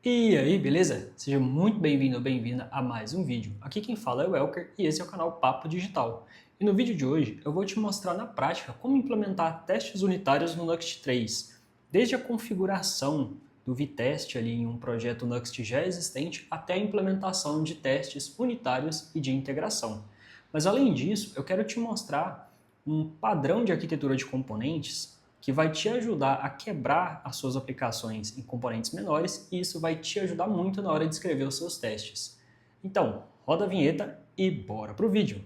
E aí, beleza? Seja muito bem-vindo ou bem-vinda a mais um vídeo. Aqui quem fala é o Elker e esse é o canal Papo Digital. E no vídeo de hoje eu vou te mostrar na prática como implementar testes unitários no Nuxt 3, desde a configuração do VTest ali em um projeto Nuxt já existente até a implementação de testes unitários e de integração. Mas além disso, eu quero te mostrar um padrão de arquitetura de componentes que vai te ajudar a quebrar as suas aplicações em componentes menores e isso vai te ajudar muito na hora de escrever os seus testes. Então, roda a vinheta e bora pro vídeo!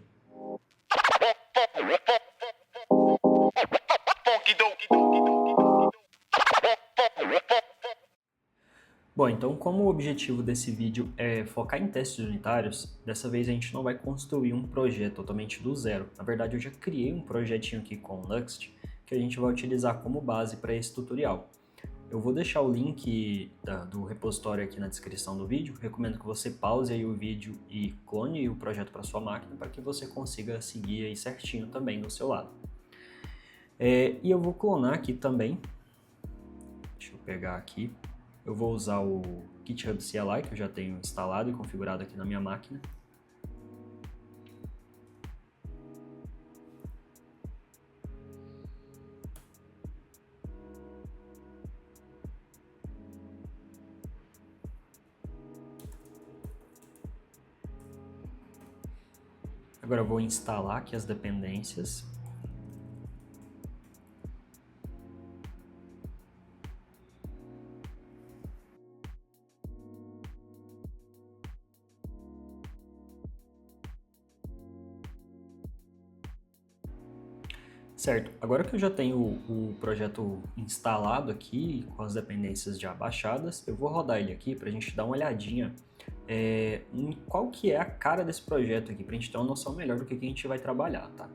Bom, então como o objetivo desse vídeo é focar em testes unitários, dessa vez a gente não vai construir um projeto totalmente do zero. Na verdade, eu já criei um projetinho aqui com o Nuxt que a gente vai utilizar como base para esse tutorial. Eu vou deixar o link do repositório aqui na descrição do vídeo. Recomendo que você pause aí o vídeo e clone o projeto para sua máquina para que você consiga seguir aí certinho também do seu lado. E eu vou clonar aqui também. Deixa eu pegar aqui. Eu vou usar o GitHub CLI que eu já tenho instalado e configurado aqui na minha máquina. Agora eu vou instalar aqui as dependências. Certo, agora que eu já tenho o projeto instalado aqui, com as dependências já baixadas, eu vou rodar ele aqui para a gente dar uma olhadinha em qual que é a cara desse projeto aqui, para a gente ter uma noção melhor do que a gente vai trabalhar, tá?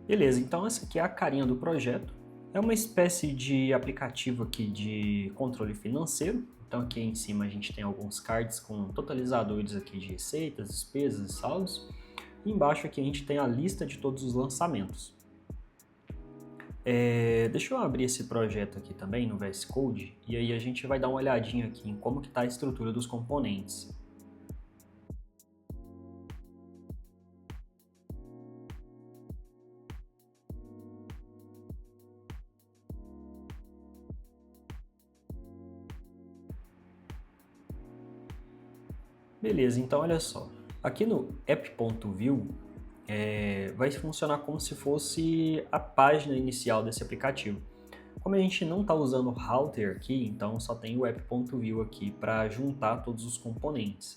Beleza, então essa aqui é a carinha do projeto. É uma espécie de aplicativo aqui de controle financeiro. Então aqui em cima a gente tem alguns cards com totalizadores aqui de receitas, despesas e saldos. E embaixo aqui a gente tem a lista de todos os lançamentos. Deixa eu abrir esse projeto aqui também no VS Code e aí a gente vai dar uma olhadinha aqui em como que está a estrutura dos componentes. Beleza, então olha só. Aqui no app.view vai funcionar como se fosse a página inicial desse aplicativo. Como a gente não está usando o router aqui, então só tem o app.view aqui para juntar todos os componentes.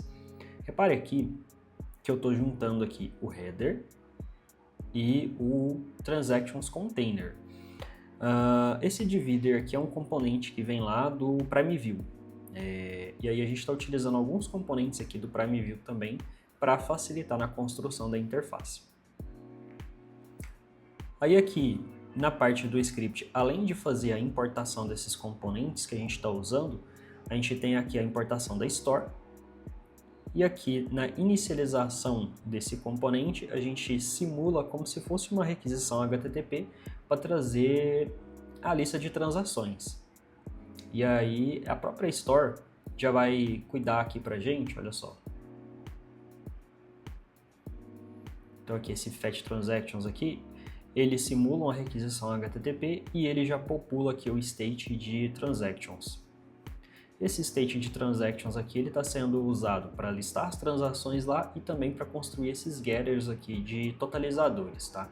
Repare aqui que eu estou juntando aqui o header e o transactions container. Esse divider aqui é um componente que vem lá do PrimeView. E aí a gente está utilizando alguns componentes aqui do PrimeView também para facilitar na construção da interface. Aí aqui na parte do script, além de fazer a importação desses componentes que a gente está usando, a gente tem aqui a importação da store. E aqui na inicialização desse componente, a gente simula como se fosse uma requisição HTTP para trazer a lista de transações. E aí a própria Store já vai cuidar aqui pra gente, olha só. Então aqui esse fetch transactions aqui, ele simula uma requisição HTTP e ele já popula aqui o state de transactions. Esse state de transactions aqui ele está sendo usado para listar as transações lá e também para construir esses getters aqui de totalizadores, tá?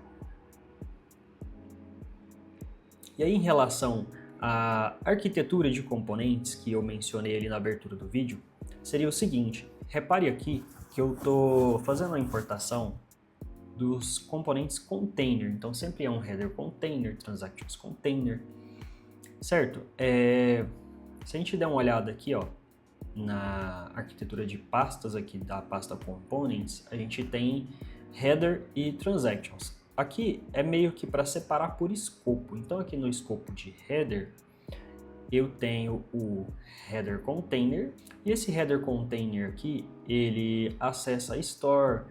E aí em relação a arquitetura de componentes que eu mencionei ali na abertura do vídeo seria o seguinte: repare aqui que eu estou fazendo a importação dos componentes container, então sempre é um header container, transactions container, certo? Se a gente der uma olhada aqui, ó, na arquitetura de pastas aqui da pasta components, a gente tem header e transactions. Aqui é meio que para separar por escopo. Então aqui no escopo de header, eu tenho o header container, e esse header container aqui, ele acessa a store,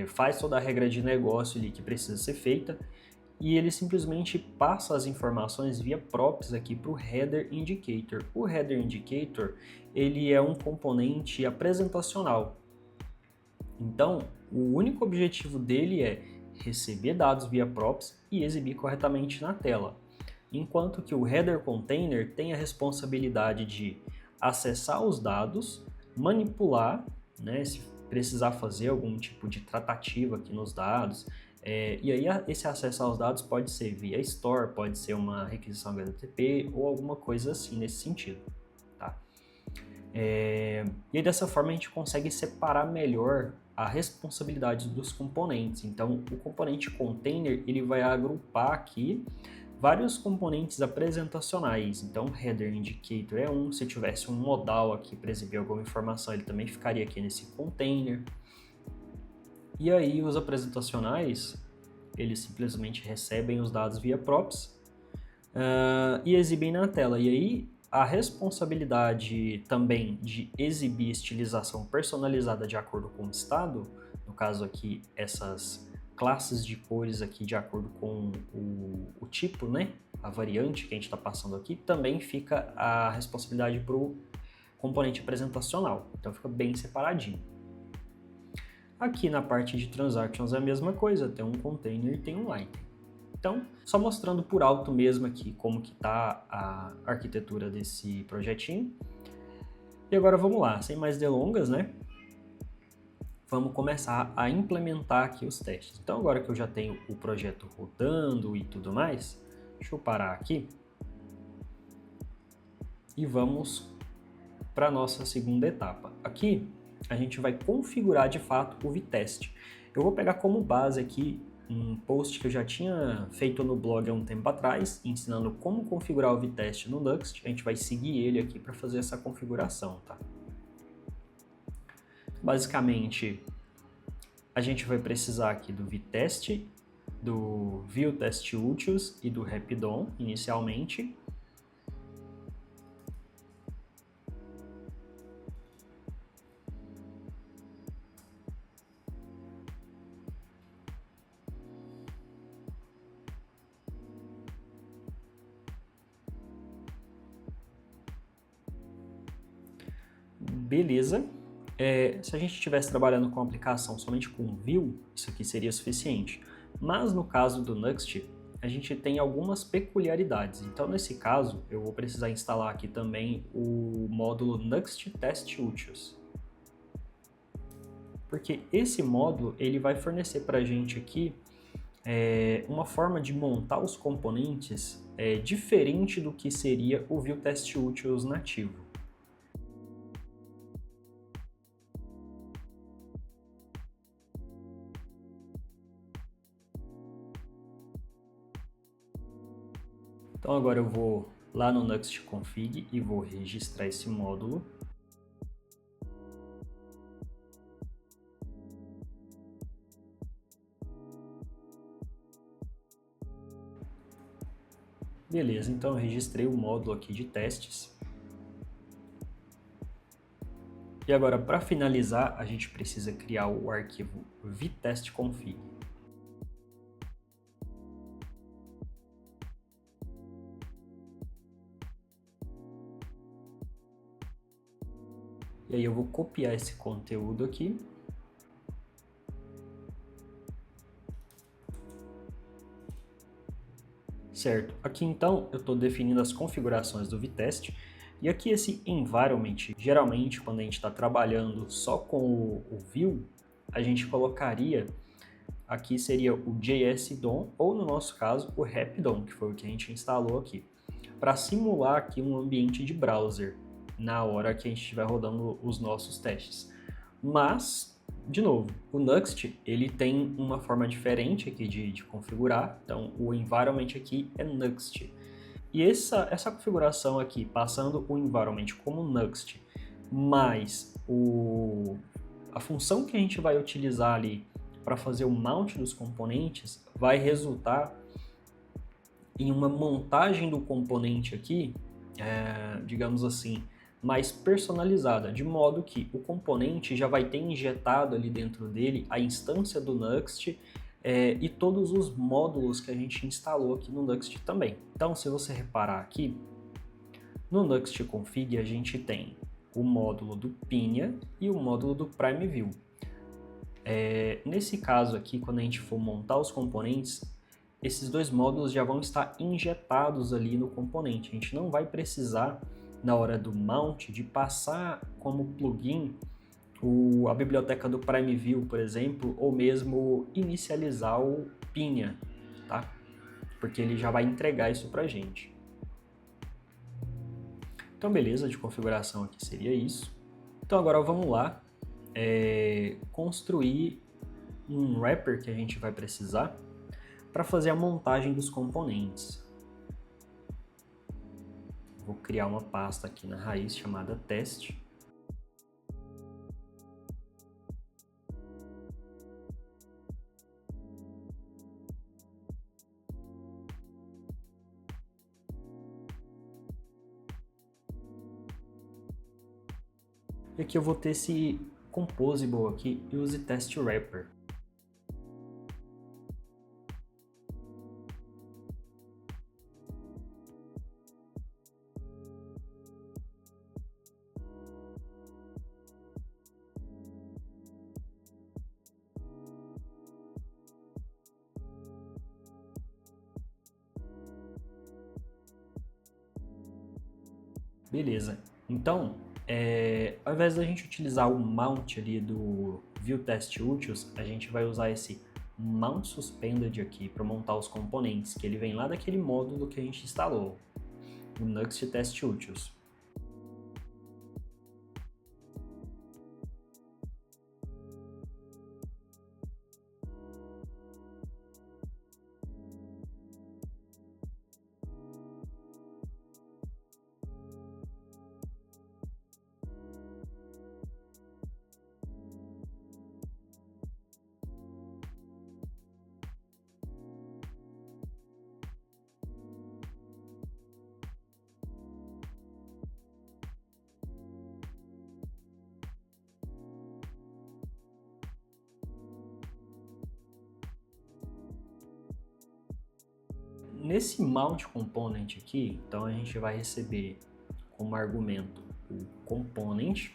faz toda a regra de negócio ali que precisa ser feita, e ele simplesmente passa as informações via props aqui para o header indicator. O header indicator, ele é um componente apresentacional. Então, o único objetivo dele é receber dados via props e exibir corretamente na tela. Enquanto que o header container tem a responsabilidade de acessar os dados, manipular, né, se precisar fazer algum tipo de tratativa aqui nos dados, e aí esse acesso aos dados pode ser via store, pode ser uma requisição HTTP ou alguma coisa assim nesse sentido. Tá? E aí dessa forma a gente consegue separar melhor a responsabilidade dos componentes. Então o componente container ele vai agrupar aqui vários componentes apresentacionais. Então header indicator é um, se tivesse um modal aqui para exibir alguma informação ele também ficaria aqui nesse container. E aí os apresentacionais, eles simplesmente recebem os dados via props e exibem na tela. E aí a responsabilidade também de exibir estilização personalizada de acordo com o estado, no caso aqui essas classes de cores aqui de acordo com o tipo, né? A variante que a gente está passando aqui, também fica a responsabilidade para o componente apresentacional. Então fica bem separadinho. Aqui na parte de transactions é a mesma coisa, tem um container e tem um item. Então, só mostrando por alto mesmo aqui como que está a arquitetura desse projetinho. E agora vamos lá, sem mais delongas, né? Vamos começar a implementar aqui os testes. Então agora que eu já tenho o projeto rodando e tudo mais, deixa eu parar aqui e vamos para a nossa segunda etapa. Aqui a gente vai configurar de fato o VTest. Eu vou pegar como base aqui um post que eu já tinha feito no blog há um tempo atrás, ensinando como configurar o VTest no Nuxt. A gente vai seguir ele aqui para fazer essa configuração, tá? Basicamente, a gente vai precisar aqui do VTest, do ViewTestUtils e do Rapidon inicialmente. Beleza. Se a gente estivesse trabalhando com a aplicação somente com Vue, isso aqui seria suficiente. Mas no caso do Nuxt, a gente tem algumas peculiaridades. Então, nesse caso, eu vou precisar instalar aqui também o módulo Nuxt Test Utils. Porque esse módulo ele vai fornecer para a gente aqui uma forma de montar os componentes diferente do que seria o ViewTestUtils nativo. Então agora eu vou lá no Nuxt Config e vou registrar esse módulo. Beleza, então eu registrei o módulo aqui de testes. E agora, para finalizar, a gente precisa criar o arquivo vtestconfig. E aí eu vou copiar esse conteúdo aqui. Certo, aqui então eu estou definindo as configurações do VTest. E aqui esse environment, geralmente quando a gente está trabalhando só com o Vue, a gente colocaria, aqui seria o JS-DOM, ou no nosso caso o Rapidon, que foi o que a gente instalou aqui, para simular aqui um ambiente de browser na hora que a gente estiver rodando os nossos testes. Mas, de novo, o Nuxt ele tem uma forma diferente aqui de configurar, então o environment aqui é Nuxt. E essa configuração aqui, passando o environment como Nuxt, mais a função que a gente vai utilizar ali para fazer o mount dos componentes, vai resultar em uma montagem do componente aqui digamos assim, mais personalizada, de modo que o componente já vai ter injetado ali dentro dele a instância do Nuxt e todos os módulos que a gente instalou aqui no Nuxt também. Então, se você reparar aqui, no Nuxt Config a gente tem o módulo do Pinia e o módulo do PrimeView. Nesse caso aqui, quando a gente for montar os componentes, esses dois módulos já vão estar injetados ali no componente. A gente não vai precisar, na hora do mount, de passar como plugin a biblioteca do PrimeView, por exemplo, ou mesmo inicializar o Pinia, tá? Porque ele já vai entregar isso pra gente. Então, beleza, de configuração aqui seria isso. Então, agora vamos lá construir um wrapper que a gente vai precisar para fazer a montagem dos componentes. Vou criar uma pasta aqui na raiz chamada teste. E aqui eu vou ter esse composable aqui, use test wrapper. Beleza, então, ao invés da gente utilizar o mount ali do viewTestUtils, a gente vai usar esse mount suspended aqui para montar os componentes, que ele vem lá daquele módulo que a gente instalou, o Nuxt TestUtils. Nesse mount component aqui, então a gente vai receber como argumento o component,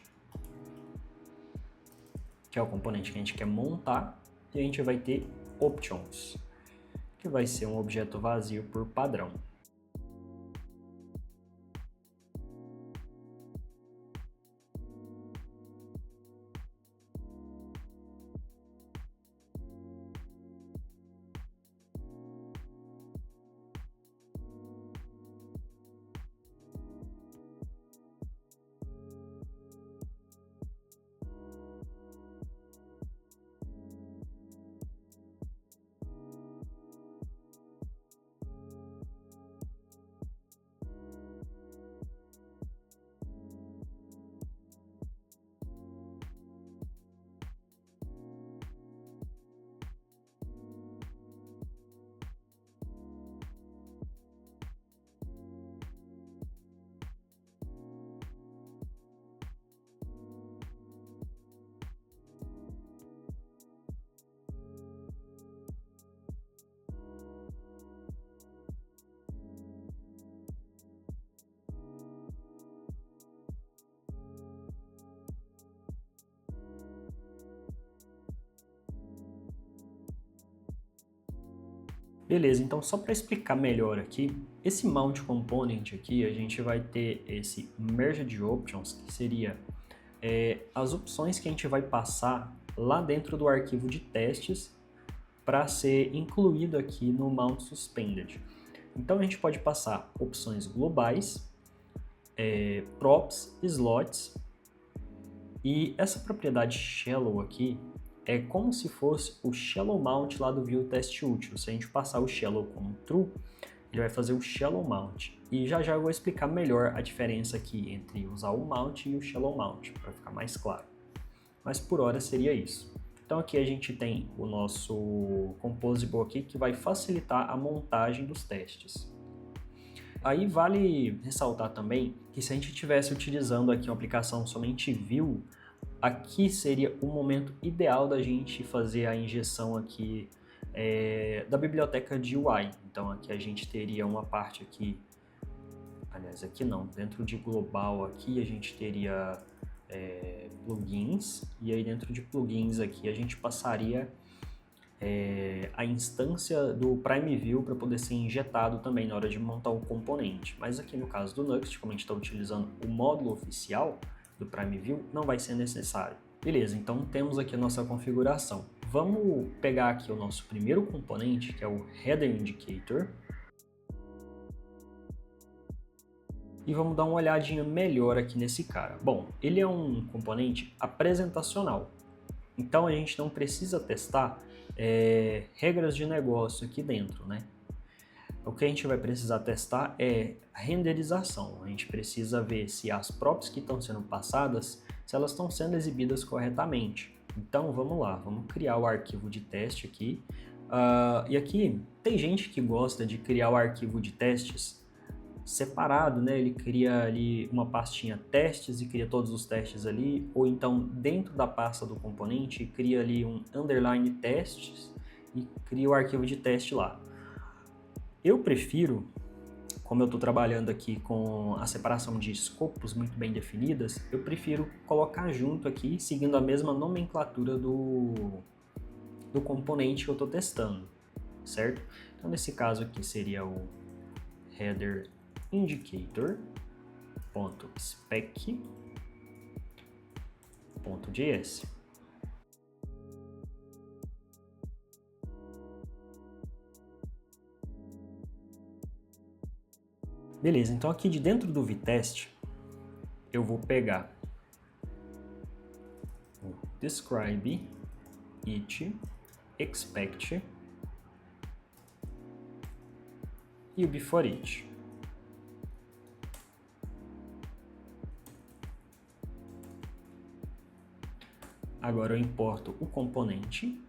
que é o componente que a gente quer montar, e a gente vai ter options, que vai ser um objeto vazio por padrão. Beleza, então só para explicar melhor aqui, esse mount component aqui, a gente vai ter esse merged options, que seria as opções que a gente vai passar lá dentro do arquivo de testes para ser incluído aqui no mount suspended. Então a gente pode passar opções globais, props, slots, e essa propriedade shallow aqui é como se fosse o shallow mount lá do viewTestUtil. Se a gente passar o shallow como true, ele vai fazer o shallow mount. E já já eu vou explicar melhor a diferença aqui entre usar o mount e o shallow mount, para ficar mais claro. Mas por hora seria isso. Então aqui a gente tem o nosso composable aqui que vai facilitar a montagem dos testes. Aí vale ressaltar também que se a gente estivesse utilizando aqui uma aplicação somente Vue, aqui seria o momento ideal da gente fazer a injeção aqui da biblioteca de UI. Então aqui a gente teria uma parte aqui, aliás aqui não, dentro de global aqui a gente teria plugins, e aí dentro de plugins aqui a gente passaria a instância do Prime View para poder ser injetado também na hora de montar o componente. Mas aqui no caso do Nuxt, como a gente está utilizando o módulo oficial do Prime View, não vai ser necessário. Beleza, então temos aqui a nossa configuração. Vamos pegar aqui o nosso primeiro componente, que é o Header Indicator, e vamos dar uma olhadinha melhor aqui nesse cara. Bom, ele é um componente apresentacional, então a gente não precisa testar regras de negócio aqui dentro, né? O que a gente vai precisar testar é a renderização. A gente precisa ver se as props que estão sendo passadas, se elas estão sendo exibidas corretamente. Então vamos lá, vamos criar o arquivo de teste aqui. E aqui tem gente que gosta de criar o arquivo de testes separado, né? Ele cria ali uma pastinha testes e cria todos os testes ali, ou então dentro da pasta do componente cria ali um underline testes e cria o arquivo de teste lá. Eu prefiro, como eu estou trabalhando aqui com a separação de escopos muito bem definidas, eu prefiro colocar junto aqui, seguindo a mesma nomenclatura do componente que eu estou testando, certo? Então nesse caso aqui seria o header indicator.spec.js. Beleza, então aqui de dentro do vtest eu vou pegar o describe it expect e o before it. Agora eu importo o componente.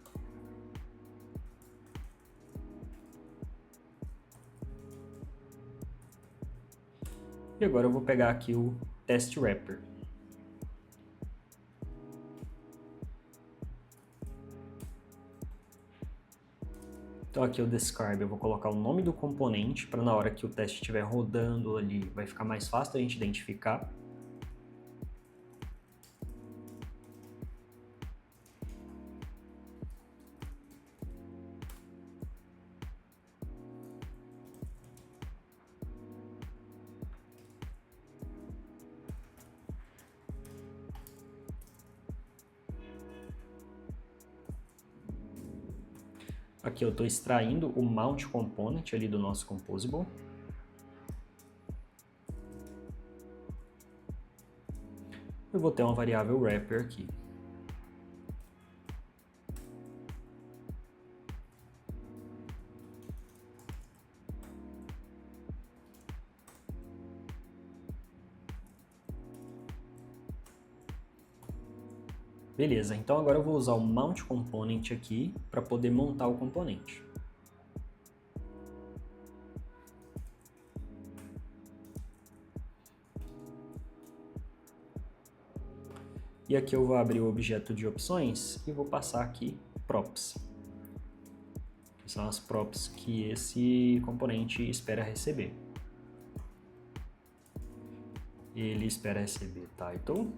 E agora eu vou pegar aqui o test wrapper. Então aqui o describe, eu vou colocar o nome do componente para na hora que o teste estiver rodando ali, vai ficar mais fácil da gente identificar. Aqui eu estou extraindo o mount component ali do nosso composable. Eu vou ter uma variável wrapper aqui. Beleza, então agora eu vou usar o mount component aqui para poder montar o componente. E aqui eu vou abrir o objeto de opções e vou passar aqui props. Que são as props que esse componente espera receber. Ele espera receber title,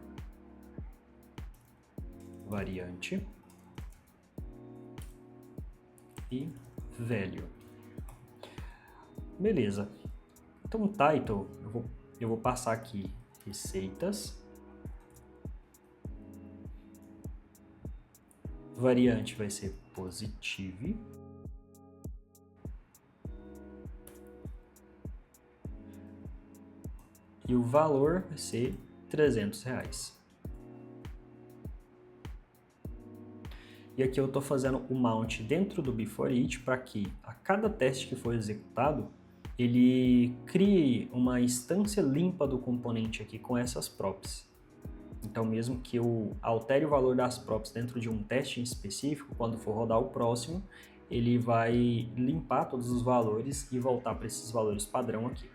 variante e value. Beleza. Então, title, eu vou passar aqui receitas. Variante vai ser positive. E o valor vai ser R$300. E aqui eu estou fazendo o mount dentro do before it para que a cada teste que for executado, ele crie uma instância limpa do componente aqui com essas props. Então mesmo que eu altere o valor das props dentro de um teste em específico, quando for rodar o próximo, ele vai limpar todos os valores e voltar para esses valores padrão aqui.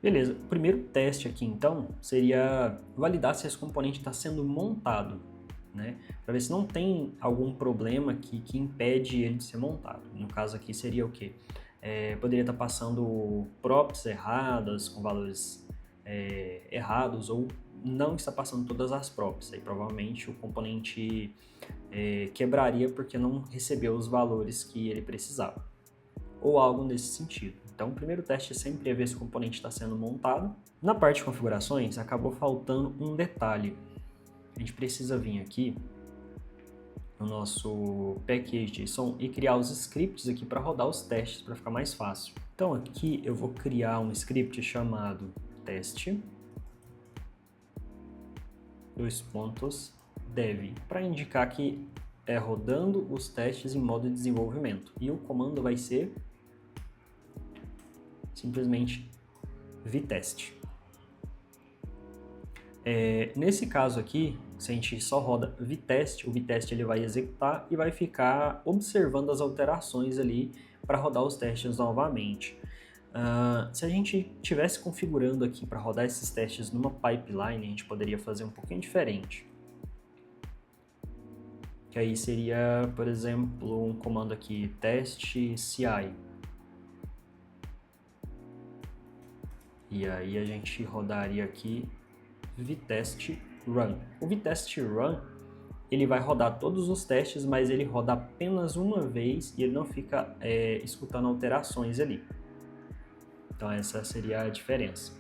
Beleza, o primeiro teste aqui então seria validar se esse componente está sendo montado, né? Para ver se não tem algum problema que impede ele de ser montado. No caso aqui seria o quê? Poderia estar passando props erradas, com valores errados, ou não está passando todas as props. Aí provavelmente o componente quebraria porque não recebeu os valores que ele precisava, ou algo nesse sentido. Então, o primeiro teste sempre é ver se o componente está sendo montado. Na parte de configurações, acabou faltando um detalhe. A gente precisa vir aqui no nosso package.json e criar os scripts aqui para rodar os testes, para ficar mais fácil. Então, aqui eu vou criar um script chamado teste .dev para indicar que é rodando os testes em modo de desenvolvimento. E o comando vai ser simplesmente vtest. Nesse caso aqui, se a gente só roda vtest, o vtest ele vai executar e vai ficar observando as alterações ali para rodar os testes novamente. Se a gente estivesse configurando aqui para rodar esses testes numa pipeline, a gente poderia fazer um pouquinho diferente. Que aí seria, por exemplo, um comando aqui, teste CI. E aí a gente rodaria aqui vtest run. O vtest run, ele vai rodar todos os testes, mas ele roda apenas uma vez e ele não fica escutando alterações ali. Então essa seria a diferença.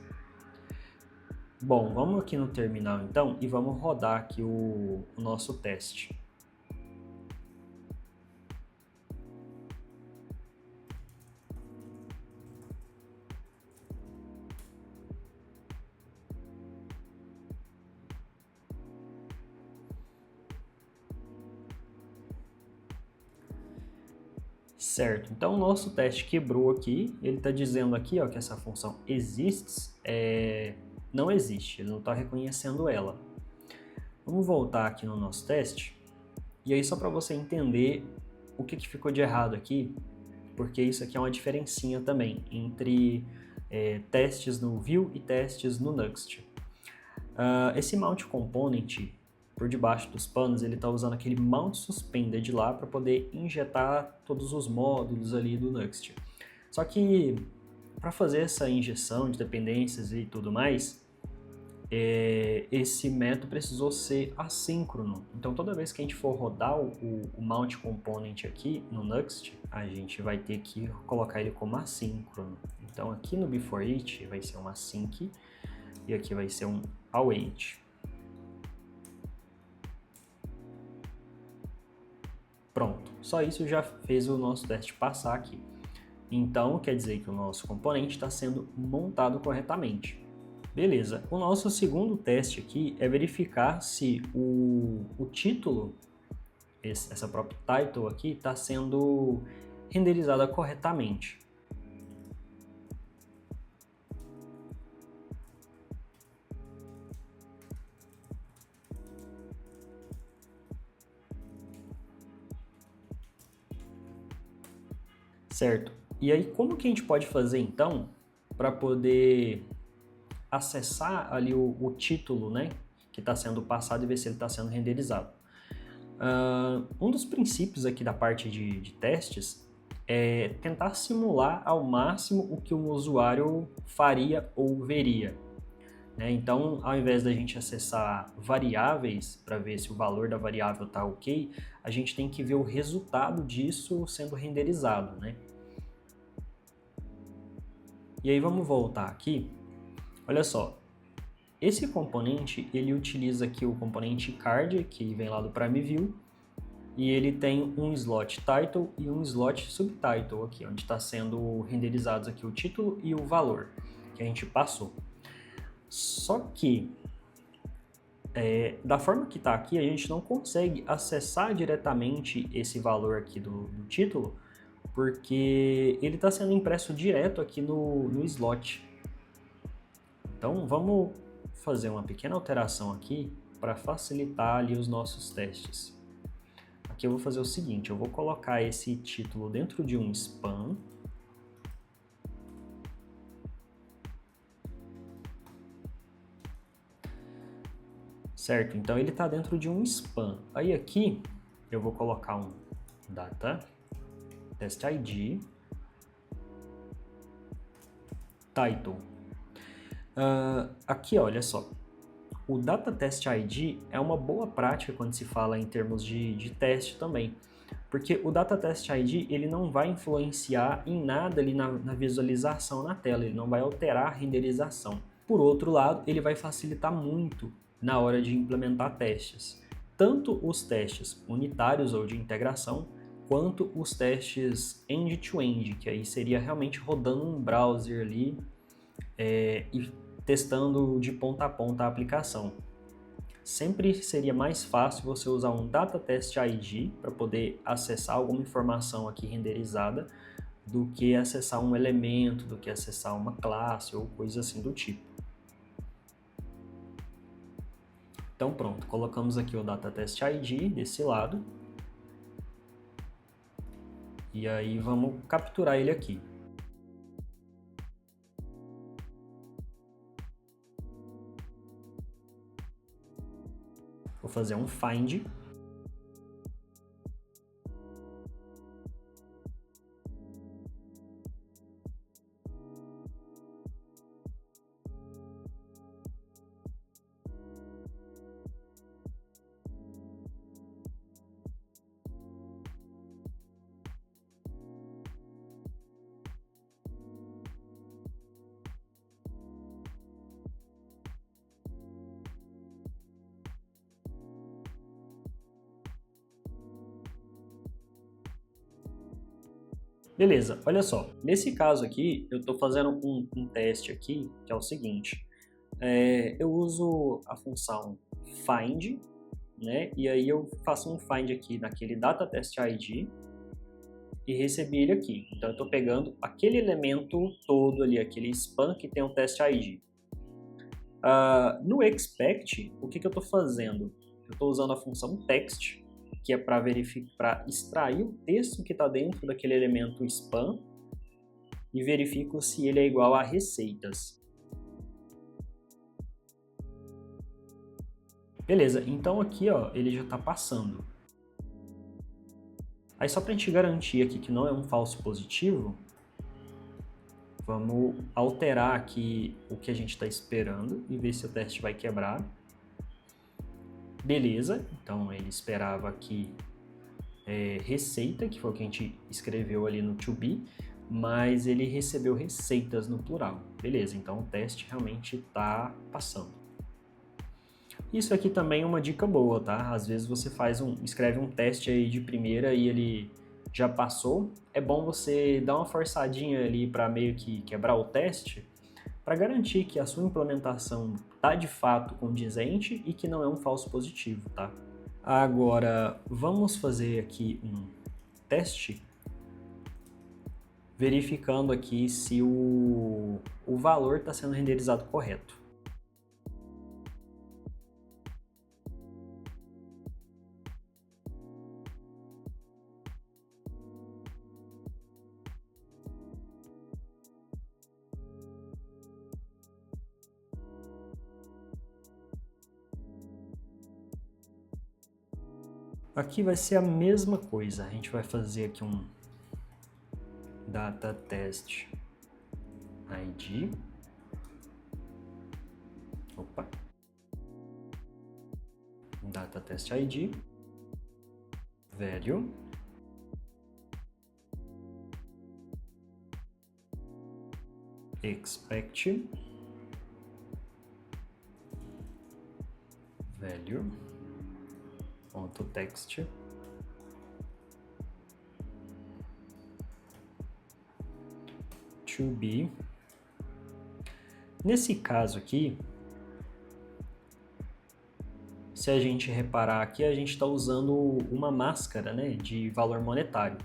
Bom, vamos aqui no terminal então e vamos rodar aqui o nosso teste. Certo, então o nosso teste quebrou aqui, ele está dizendo aqui ó, que essa função exists, não existe, ele não está reconhecendo ela. Vamos voltar aqui no nosso teste, e aí só para você entender o que ficou de errado aqui, porque isso aqui é uma diferencinha também entre testes no Vue e testes no Nuxt. Esse Mount Component, por debaixo dos panos, ele está usando aquele Mount Suspended lá para poder injetar todos os módulos ali do Nuxt. Só que para fazer essa injeção de dependências e tudo mais, esse método precisou ser assíncrono. Então toda vez que a gente for rodar o Mount Component aqui no Nuxt, a gente vai ter que colocar ele como assíncrono. Então aqui no beforeIt vai ser um async e aqui vai ser um await. Pronto, só isso já fez o nosso teste passar aqui. Então, quer dizer que o nosso componente está sendo montado corretamente. Beleza, o nosso segundo teste aqui é verificar se o título, essa própria title aqui, está sendo renderizada corretamente. Certo. E aí, como que a gente pode fazer, então, para poder acessar ali o título, né, que está sendo passado e ver se ele está sendo renderizado? Um dos princípios aqui da parte de testes é tentar simular ao máximo o que o usuário faria ou veria. Né? Então, ao invés da gente acessar variáveis para ver se o valor da variável está ok, a gente tem que ver o resultado disso sendo renderizado, né? E aí vamos voltar aqui. Olha só, esse componente ele utiliza aqui o componente card, que vem lá do PrimeView, e ele tem um slot title e um slot subtitle aqui, onde está sendo renderizados aqui o título e o valor que a gente passou. Só que, da forma que está aqui, a gente não consegue acessar diretamente esse valor aqui do título, porque ele está sendo impresso direto aqui no slot. Então, vamos fazer uma pequena alteração aqui para facilitar ali os nossos testes. Aqui eu vou fazer o seguinte, eu vou colocar esse título dentro de um span. certo? Então ele está dentro de um span. Aí aqui eu vou colocar um data test ID title. Aqui, olha só, o data test ID é uma boa prática quando se fala em termos de teste também, porque o data test ID ele não vai influenciar em nada ali na visualização na tela, ele não vai alterar a renderização. Por outro lado, ele vai facilitar muito na hora de implementar testes, tanto os testes unitários ou de integração, quanto os testes end-to-end, que aí seria realmente rodando um browser ali e testando de ponta a ponta a aplicação. Sempre seria mais fácil você usar um Data Test ID para poder acessar alguma informação aqui renderizada do que acessar um elemento, do que acessar uma classe ou coisa assim do tipo. Então pronto, colocamos aqui o Data Test ID desse lado. E aí vamos capturar ele aqui. Vou fazer um find. Beleza, olha só, nesse caso aqui, eu estou fazendo um teste aqui, que é o seguinte, eu uso a função find, né, e aí eu faço um find aqui naquele data test ID e recebi ele aqui. Então eu estou pegando aquele elemento todo ali, aquele span que tem o test ID. No expect, o que eu estou fazendo? Eu estou usando a função text, que é para extrair o texto que está dentro daquele elemento span e verifico se ele é igual a receitas. Beleza, então aqui ó, ele já está passando. Aí só para a gente garantir aqui que não é um falso positivo, vamos alterar aqui o que a gente está esperando e ver se o teste vai quebrar. Beleza, então ele esperava aqui receita, que foi o que a gente escreveu ali no to be, mas ele recebeu receitas no plural. Beleza, então o teste realmente está passando. Isso aqui também é uma dica boa, tá? Às vezes você escreve um teste aí de primeira e ele já passou. É bom você dar uma forçadinha ali para meio que quebrar o teste, para garantir que a sua implementação está de fato condizente e que não é um falso positivo, tá? Agora, vamos fazer aqui um teste, verificando aqui se o valor está sendo renderizado correto. Aqui vai ser a mesma coisa, a gente vai fazer aqui um data test ID, data test ID, value, expect, value, .text, to be. Nesse caso aqui, se a gente reparar aqui, a gente está usando uma máscara, né, de valor monetário.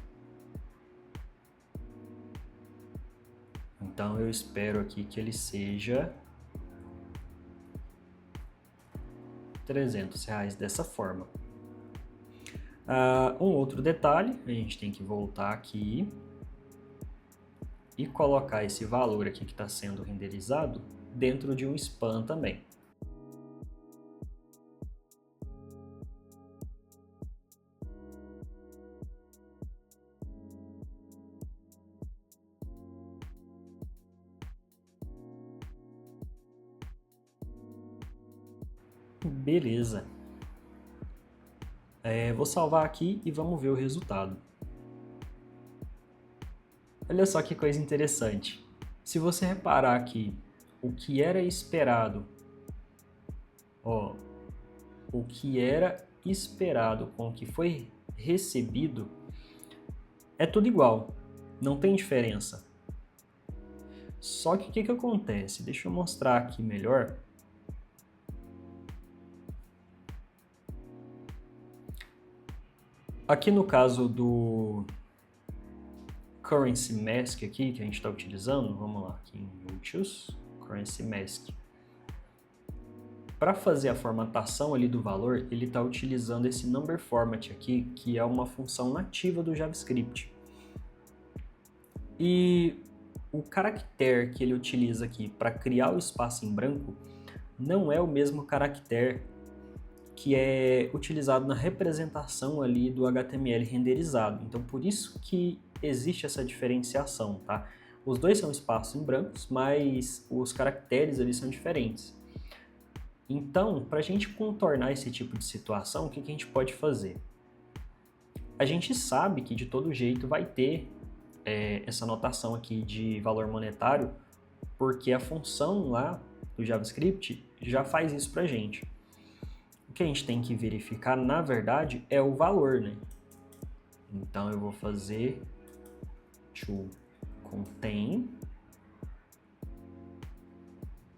Então eu espero aqui que ele seja R$300 dessa forma. Um outro detalhe, a gente tem que voltar aqui e colocar esse valor aqui que está sendo renderizado dentro de um span também. Beleza. Vou salvar aqui e vamos ver o resultado. Olha só que coisa interessante. Se você reparar aqui, o que era esperado, ó, o que era esperado com o que foi recebido é tudo igual, não tem diferença. Só que o que acontece? Deixa eu mostrar aqui melhor. Aqui no caso do Currency Mask aqui, que a gente está utilizando, vamos lá, aqui em Utils, Currency Mask. Para fazer a formatação ali do valor, ele está utilizando esse Number Format aqui, que é uma função nativa do JavaScript. E o caractere que ele utiliza aqui para criar o espaço em branco não é o mesmo caractere que é utilizado na representação ali do HTML renderizado. Então, por isso que existe essa diferenciação, tá? Os dois são espaços em brancos, mas os caracteres ali são diferentes. Então, para a gente contornar esse tipo de situação, o que a gente pode fazer? A gente sabe que de todo jeito vai ter essa notação aqui de valor monetário, porque a função lá do JavaScript já faz isso para a gente. O que a gente tem que verificar, na verdade, é o valor, né? Então, eu vou fazer to contain,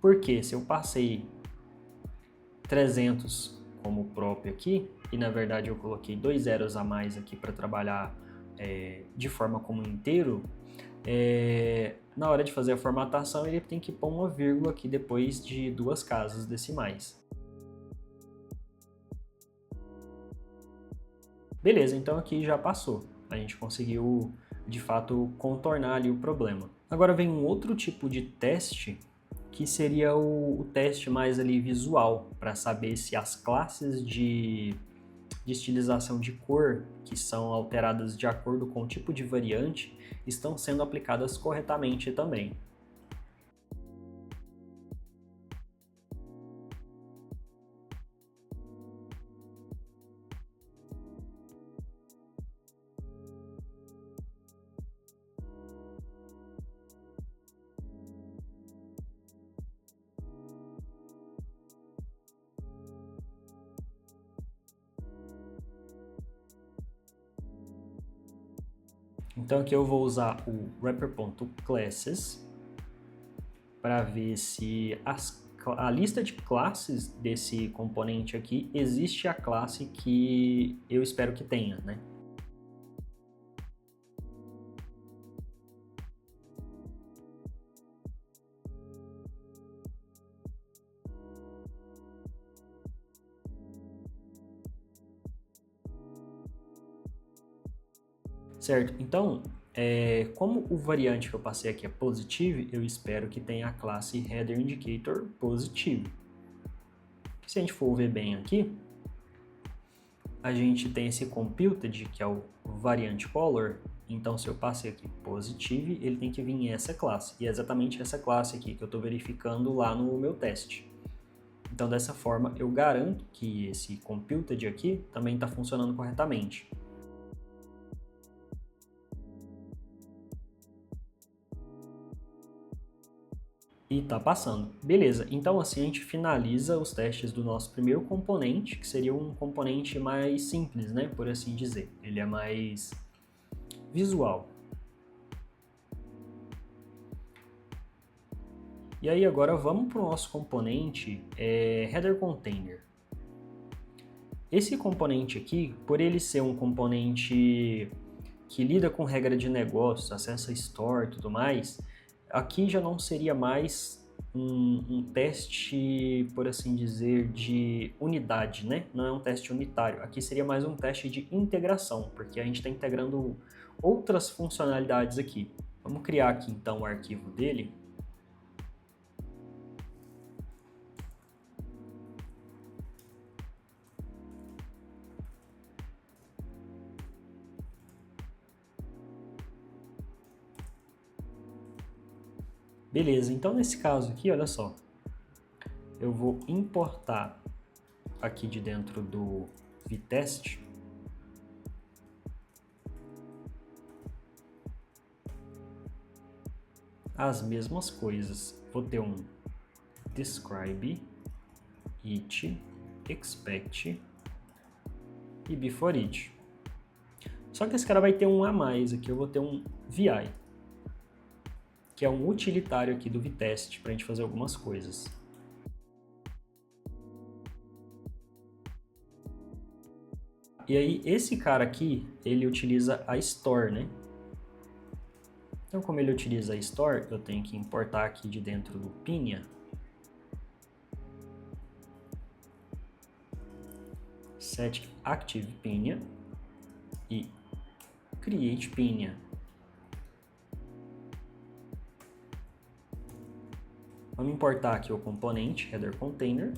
porque se eu passei 300 como próprio aqui, e na verdade eu coloquei 2 zeros a mais aqui para trabalhar de forma como inteiro, na hora de fazer a formatação ele tem que pôr uma vírgula aqui depois de 2 casas decimais. Beleza, então aqui já passou. A gente conseguiu, de fato, contornar ali o problema. Agora vem um outro tipo de teste, que seria o teste mais ali visual, para saber se as classes de estilização de cor, que são alteradas de acordo com o tipo de variante, estão sendo aplicadas corretamente também. Então aqui eu vou usar o wrapper.classes para ver se a lista de classes desse componente aqui existe a classe que eu espero que tenha, né? Certo, então, como o variante que eu passei aqui é positive, eu espero que tenha a classe headerIndicator positive. Se a gente for ver bem aqui, a gente tem esse computed, que é o variante color. Então, se eu passei aqui positive, ele tem que vir em essa classe. E é exatamente essa classe aqui que eu estou verificando lá no meu teste. Então, dessa forma, eu garanto que esse computed aqui também está funcionando corretamente. E tá passando. Beleza, então assim a gente finaliza os testes do nosso primeiro componente, que seria um componente mais simples, né, por assim dizer. Ele é mais visual. E aí agora vamos para o nosso componente header container. Esse componente aqui, por ele ser um componente que lida com regra de negócios, acessa store e tudo mais, aqui já não seria mais um teste, por assim dizer, de unidade, né? Não é um teste unitário. Aqui seria mais um teste de integração, porque a gente está integrando outras funcionalidades aqui. Vamos criar aqui então o arquivo dele. Beleza, então nesse caso aqui, olha só, eu vou importar aqui de dentro do vtest, as mesmas coisas. Vou ter um describe, it, expect e before it. Só que esse cara vai ter um a mais aqui, eu vou ter um vi, que é um utilitário aqui do vtest para a gente fazer algumas coisas. E aí esse cara aqui, ele utiliza a store, né? Então como ele utiliza a store, eu tenho que importar aqui de dentro do Pinia set active Pinia e create Pinia. Vamos importar aqui o componente header container.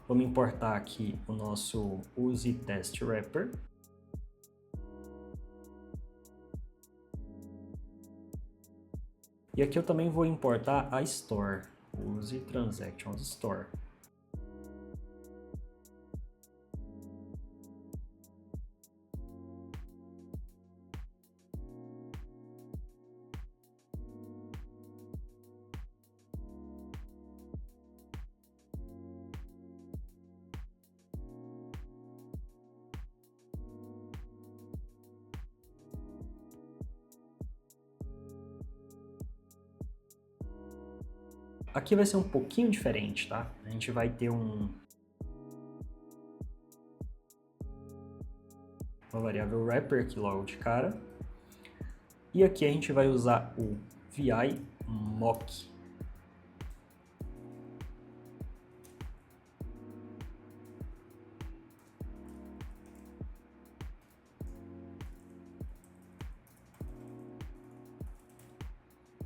Vamos importar aqui o nosso use test wrapper. E aqui eu também vou importar a store, use transactions store. Aqui vai ser um pouquinho diferente, tá? A gente vai ter uma variável wrapper aqui logo de cara. E aqui a gente vai usar o vi mock.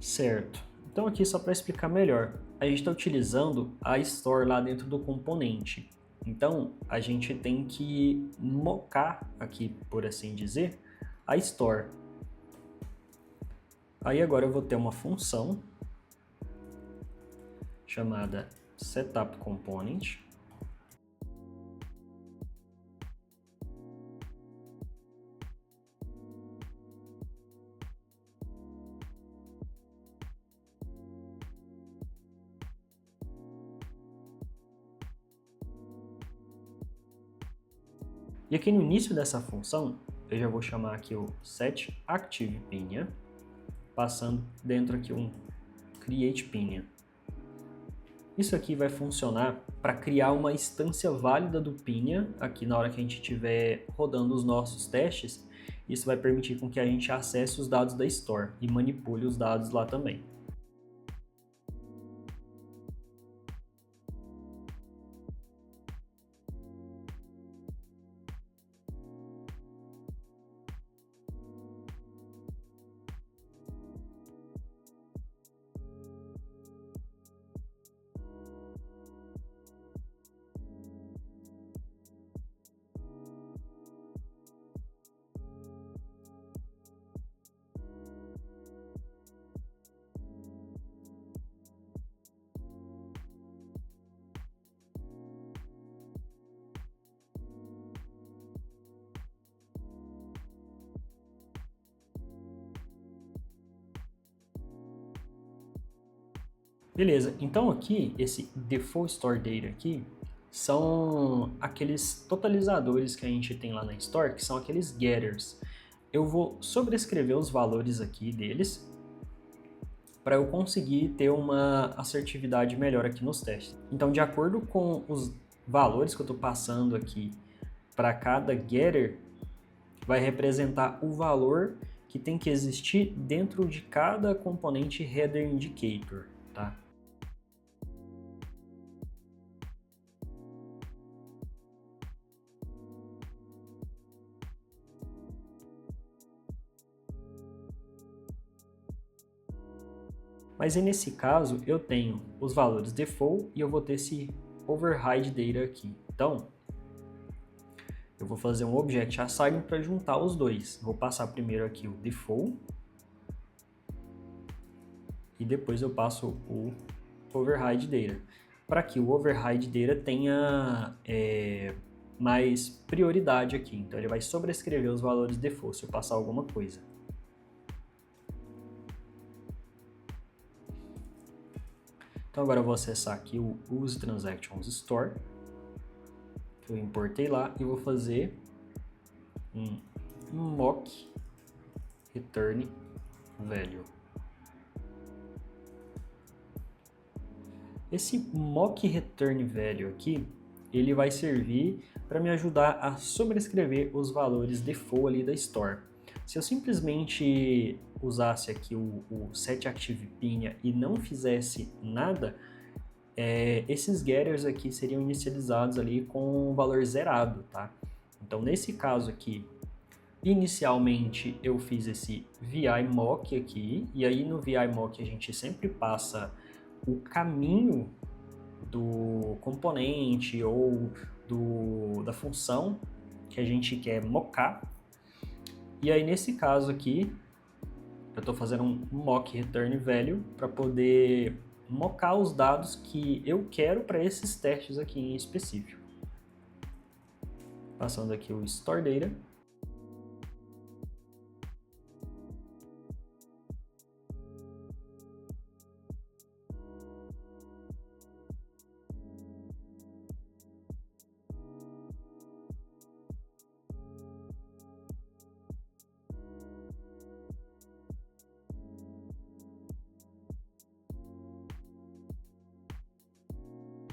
Certo. Então aqui só para explicar melhor, a gente está utilizando a store lá dentro do componente. Então a gente tem que mocar aqui, por assim dizer, a store. Aí agora eu vou ter uma função chamada setupComponent. E aqui no início dessa função, eu já vou chamar aqui o setActivePinia, passando dentro aqui um createPinia. Isso aqui vai funcionar para criar uma instância válida do Pinia, aqui na hora que a gente estiver rodando os nossos testes. Isso vai permitir com que a gente acesse os dados da Store e manipule os dados lá também. Beleza, então aqui, esse default store data aqui, são aqueles totalizadores que a gente tem lá na Store, que são aqueles getters. Eu vou sobrescrever os valores aqui deles, para eu conseguir ter uma assertividade melhor aqui nos testes. Então, de acordo com os valores que eu estou passando aqui para cada getter, vai representar o valor que tem que existir dentro de cada componente header indicator, tá? Mas aí nesse caso eu tenho os valores default e eu vou ter esse override data aqui. Então, eu vou fazer um object assign para juntar os dois. Vou passar primeiro aqui o default e depois eu passo o override data, para que o override data tenha mais prioridade aqui. Então ele vai sobrescrever os valores default se eu passar alguma coisa. Então agora eu vou acessar aqui o Use Transactions Store, que eu importei lá, e vou fazer um mock return value. Esse mock return value aqui, ele vai servir para me ajudar a sobrescrever os valores default ali da store. Se eu simplesmente usasse aqui o setActivePin e não fizesse nada, esses getters aqui seriam inicializados ali com o valor zerado, tá? Então nesse caso aqui, inicialmente eu fiz esse VI mock aqui, e aí no VI mock a gente sempre passa o caminho do componente ou da função que a gente quer mocar. E aí nesse caso aqui, eu estou fazendo um mock return value para poder mocar os dados que eu quero para esses testes aqui em específico. Passando aqui o store data.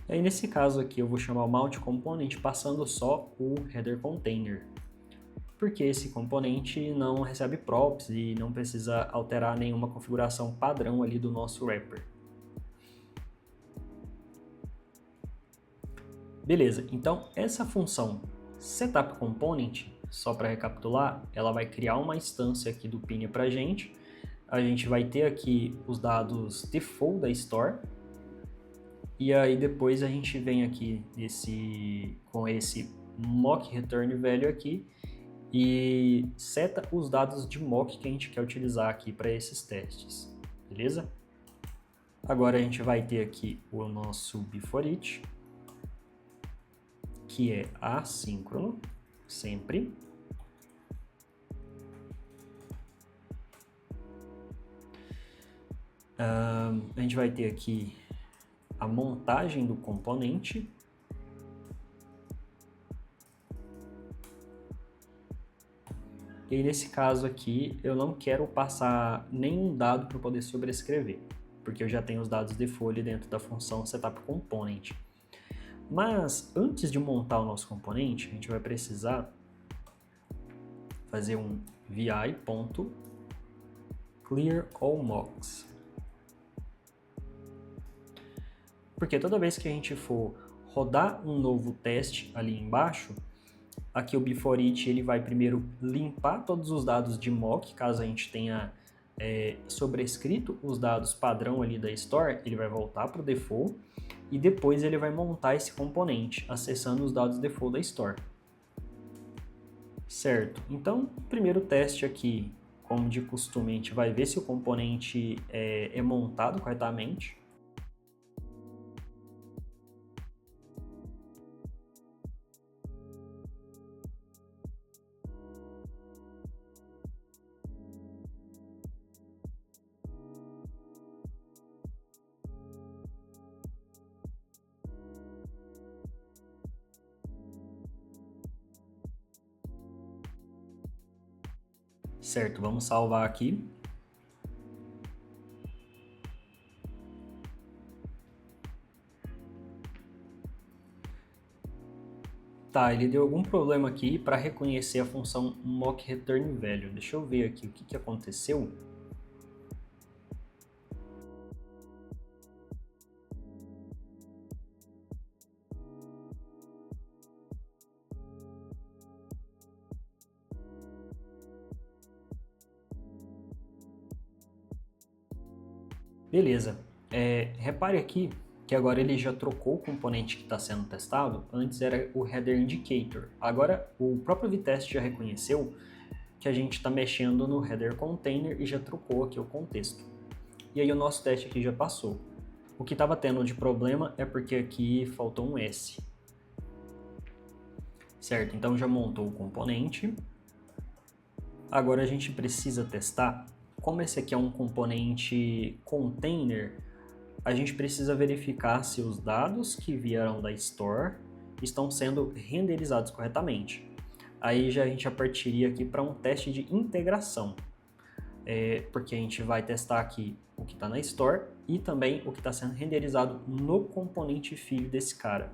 Aí nesse caso aqui eu vou chamar o mount component passando só o header container, porque esse componente não recebe props e não precisa alterar nenhuma configuração padrão ali do nosso wrapper. Beleza, então essa função setAppComponent, só para recapitular, ela vai criar uma instância aqui do Pinia para a gente vai ter aqui os dados default da store, e aí depois a gente vem aqui com esse mock return value aqui e seta os dados de mock que a gente quer utilizar aqui para esses testes, beleza? Agora a gente vai ter aqui o nosso beforeach, que é assíncrono, sempre. A gente vai ter aqui a montagem do componente. E aí, nesse caso aqui, eu não quero passar nenhum dado para poder sobrescrever, porque eu já tenho os dados default dentro da função setAppComponent. Mas antes de montar o nosso componente, a gente vai precisar fazer um vi.clearAllMocks. Porque toda vez que a gente for rodar um novo teste ali embaixo, aqui o beforeach ele vai primeiro limpar todos os dados de mock, caso a gente tenha sobrescrito os dados padrão ali da store, ele vai voltar para o default e depois ele vai montar esse componente, acessando os dados default da store. Certo, então o primeiro teste aqui, como de costume, a gente vai ver se o componente é montado corretamente. Certo, vamos salvar aqui. Tá, ele deu algum problema aqui para reconhecer a função mock return value. Deixa eu ver aqui o que aconteceu. Beleza, repare aqui que agora ele já trocou o componente que está sendo testado, antes era o header indicator. Agora o próprio VTest já reconheceu que a gente está mexendo no header container e já trocou aqui o contexto. e aí o nosso teste aqui já passou. O que estava tendo de problema é porque aqui faltou um S. Certo, então já montou o componente. Agora a gente precisa testar. Como esse aqui é um componente container, a gente precisa verificar se os dados que vieram da store estão sendo renderizados corretamente. Aí já a gente já partiria aqui para um teste de integração, porque a gente vai testar aqui o que está na store e também o que está sendo renderizado no componente filho desse cara.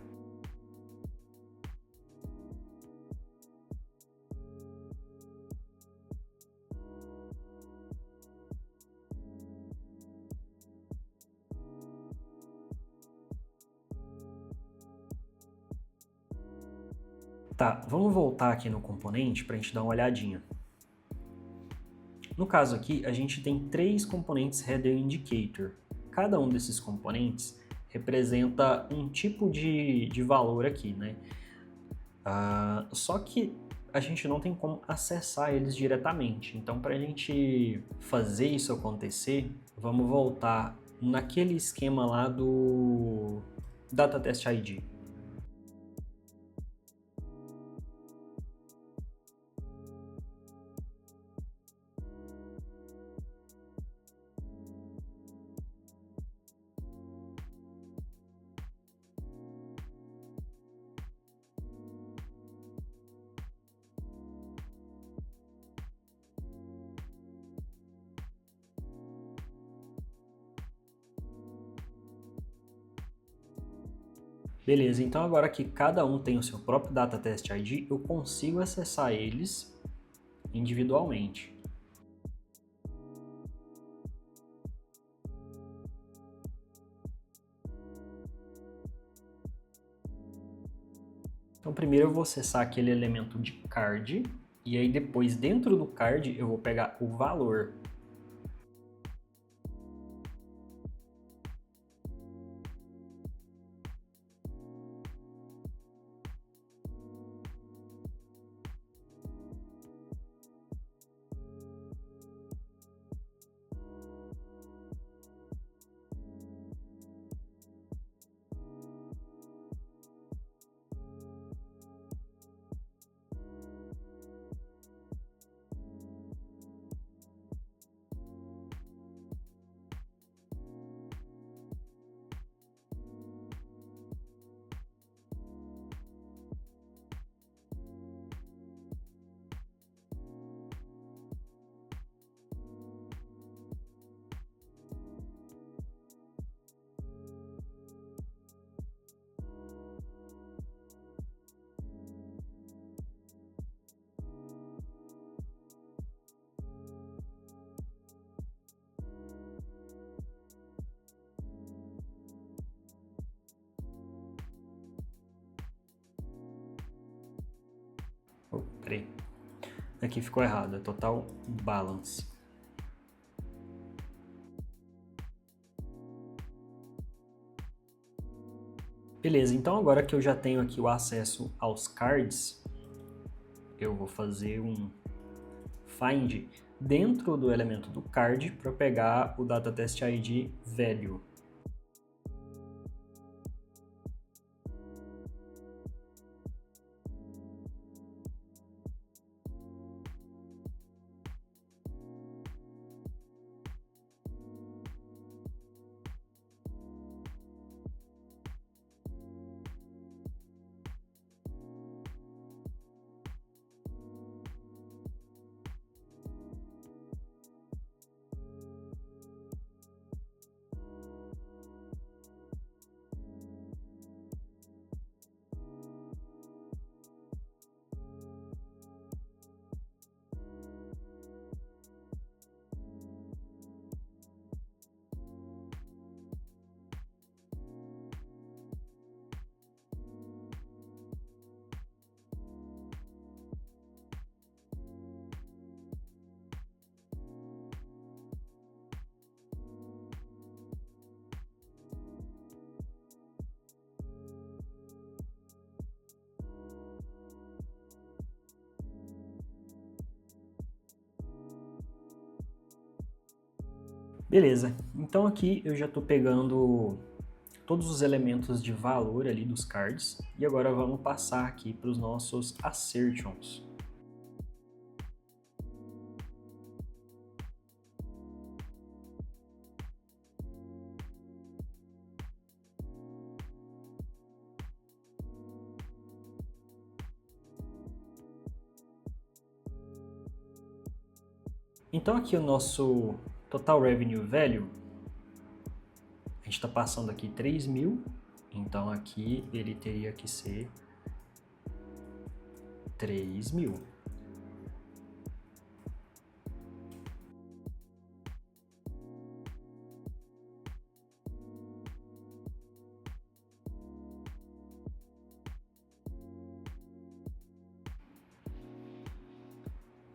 Tá, vamos voltar aqui no componente para a gente dar uma olhadinha. No caso aqui, a gente tem 3 componentes Header Indicator. Cada um desses componentes representa um tipo de valor aqui, né? Só que a gente não tem como acessar eles diretamente. Então, para a gente fazer isso acontecer, vamos voltar naquele esquema lá do Data Test ID. Beleza, então agora que cada um tem o seu próprio Data Test ID, eu consigo acessar eles individualmente. Então primeiro eu vou acessar aquele elemento de card, e aí depois dentro do card eu vou pegar o valor. Peraí. Aqui ficou errado, é total balance. Beleza, então agora que eu já tenho aqui o acesso aos cards, eu vou fazer um find dentro do elemento do card para pegar o Data Test ID velho. Beleza, então aqui eu já estou pegando todos os elementos de valor ali dos cards e agora vamos passar aqui para os nossos assertions. Então aqui o nosso total revenue value, a gente está passando aqui 3.000, então aqui ele teria que ser 3.000.